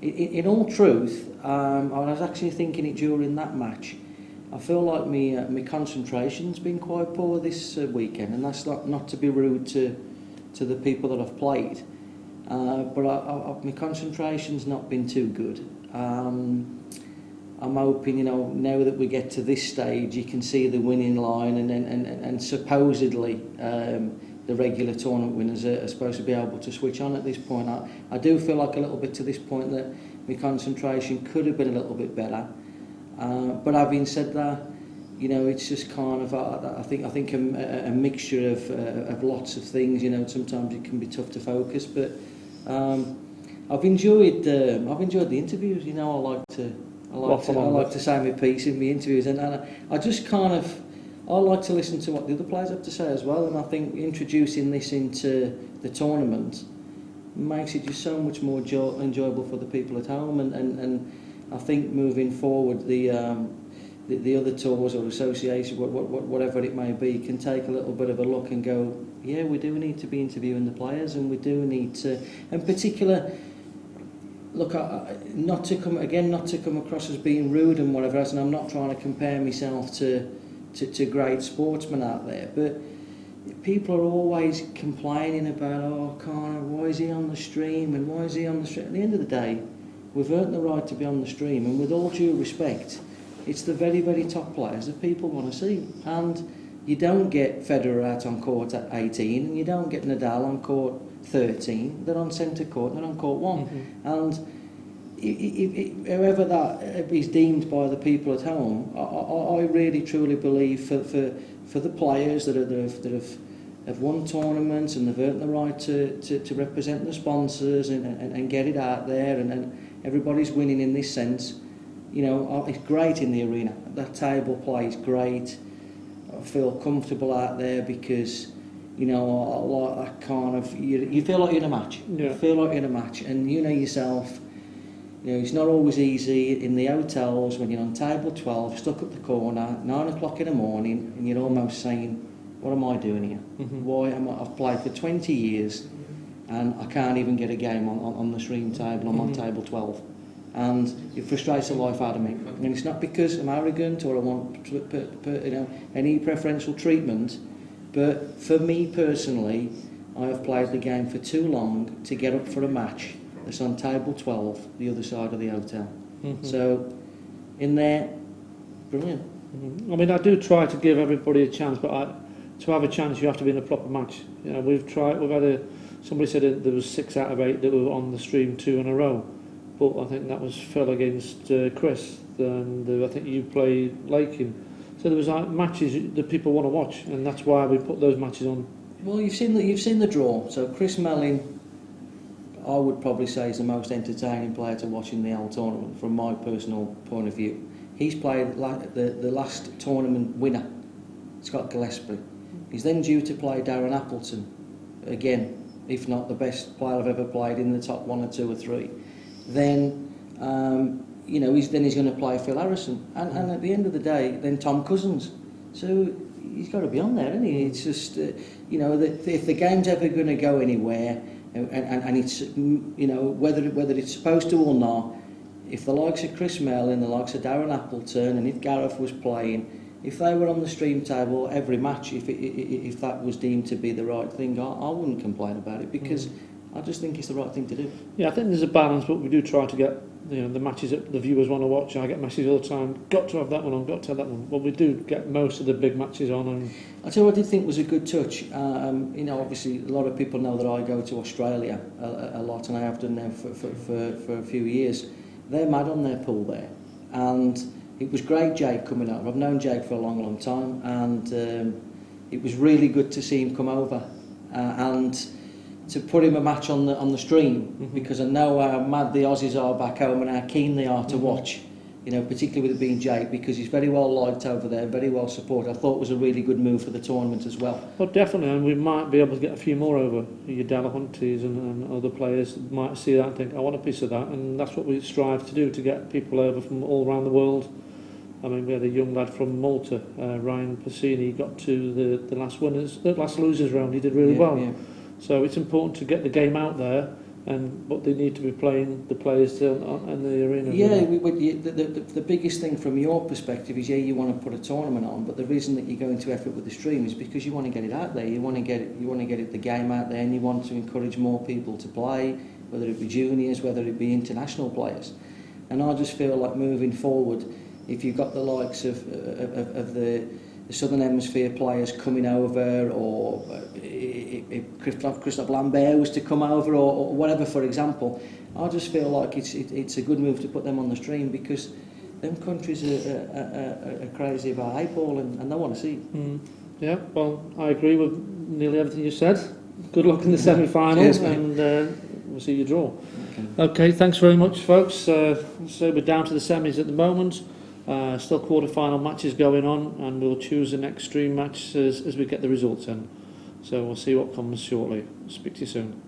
In all truth, I was actually thinking it during that match. I feel like my concentration's been quite poor this weekend, and that's not to be rude to the people that I've played, but my concentration's not been too good. I'm hoping, now that we get to this stage, you can see the winning line, and supposedly the regular tournament winners are supposed to be able to switch on at this point. I do feel like a little bit to this point that my concentration could have been a little bit better. But having said that, it's just kind of I think a mixture of lots of things. Sometimes it can be tough to focus, but I've enjoyed the interviews. I like to say my piece in my interviews, and I just kind of I like to listen to what the other players have to say as well. And I think introducing this into the tournament makes it just so much more enjoyable for the people at home, and I think moving forward the other tours or association, whatever it may be, can take a little bit of a look and go, yeah, we do need to be interviewing the players, and we do need to, in particular, look, not to come across as being rude and whatever else, and I'm not trying to compare myself to great sportsmen out there, but people are always complaining about, why is he on the stream, and why is he on the stream? At the end of the day, we've earned the right to be on the stream, and with all due respect, it's the very, very top players that people want to see. And you don't get Federer out on court at 18, and you don't get Nadal on court 13. They're on centre court, they're on court 1. Mm-hmm. And however that is deemed by the people at home, I really, truly believe for the players that have won tournaments and they've earned the right to represent the sponsors and get it out there, and everybody's winning in this sense. It's great in the arena. That table play is great. I feel comfortable out there because you know, like that kind of, you feel like you're in a match. Yeah. You feel like you're in a match, and you know yourself, you know, it's not always easy in the hotels when you're on table 12, stuck up the corner, 9 o'clock in the morning, and you're almost saying, what am I doing here? Why am I? I've played for 20 years, and I can't even get a game on the stream table. I'm on table 12. And it frustrates the life out of me. And it's not because I'm arrogant or I want you know, any preferential treatment, but for me personally, I have played the game for too long to get up for a match that's on table 12, the other side of the hotel. So, in there, brilliant. I mean, I do try to give everybody a chance, but to have a chance, you have to be in a proper match. You know, we've had somebody said there was 6 out of 8 that were on the stream 2 in a row, but I think that was Phil against Chris, and I think you played Lakin. So there was matches that people want to watch, and that's why we put those matches on. Well, you've seen the draw. So Chris Mellin, I would probably say, is the most entertaining player to watch in the whole tournament from my personal point of view. He's played like the last tournament winner, Scott Gillespie. He's then due to play Darren Appleton, again, if not the best player I've ever played in the top 1 or 2 or 3. Then, you know, he's going to play Phil Harrison, and at the end of the day, then Tom Cousins. So he's got to be on there, isn't he? It's just, you know, if the game's ever going to go anywhere, and it's, you know, whether it's supposed to or not, if the likes of Chris Mellin, the likes of Darren Appleton, and if Gareth was playing, if they were on the stream table every match, if that was deemed to be the right thing, I wouldn't complain about it, because I just think it's the right thing to do. Yeah, I think there's a balance, but we do try to get, you know, the matches that the viewers want to watch. I get messages all the time, got to have that one on, got to have that one. Well, we do get most of the big matches on. And I tell you what I did think was a good touch. You know, obviously a lot of people know that I go to Australia a lot, and I have done now for a few years. They're mad on their pool there, and it was great Jake coming over. I've known Jake for a long time, and it was really good to see him come over and to put him a match on the stream, because I know how mad the Aussies are back home and how keen they are to watch, you know, particularly with it being Jake, because he's very well liked over there, very well supported. I thought it was a really good move for the tournament as well. Well, definitely, and we might be able to get a few more over. Your Delahunties and other players might see that and think, I want a piece of that, and that's what we strive to do, to get people over from all around the world. I mean, we had a young lad from Malta, Ryan Passini, got to the last losers round. He did really well. Yeah. So it's important to get the game out there, but they need to be playing the players in the arena. Yeah, the biggest thing from your perspective is, you want to put a tournament on, but the reason that you go into effort with the stream is because you want to get it out there. You want to get the game out there, and you want to encourage more people to play, whether it be juniors, whether it be international players. And I just feel like moving forward, if you've got the likes of the Southern Hemisphere players coming over, or if Christophe Lambert was to come over, or whatever, for example, I just feel like it's a good move to put them on the stream, because them countries are crazy about eight-ball, and they want to see it. Yeah, well, I agree with nearly everything you said. Good luck in the semi-finals, and we'll see you draw. Okay, thanks very much, folks. So we're down to the semis at the moment. Still quarter-final matches going on, and we'll choose the next stream match as we get the results in. So we'll see what comes shortly. Speak to you soon.